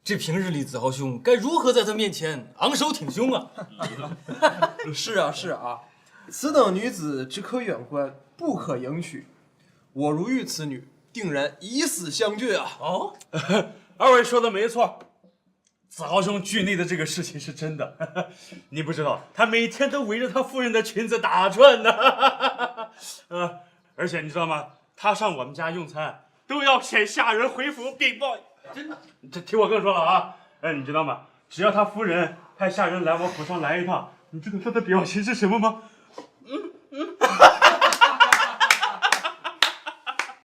这平日里子豪兄该如何在他面前昂首挺胸啊？是啊，是啊，此等女子只可远观，不可迎娶。我如遇此女，定然以死相拒啊！哦，二位说的没错，子豪兄惧内的这个事情是真的。你不知道，他每天都围着他夫人的裙子打转呢。而且你知道吗？他上我们家用餐都要请下人回府禀报。真的，这听我跟说了啊。你知道吗？只要他夫人派下人来我府上来一趟，你知道他的表情是什么吗？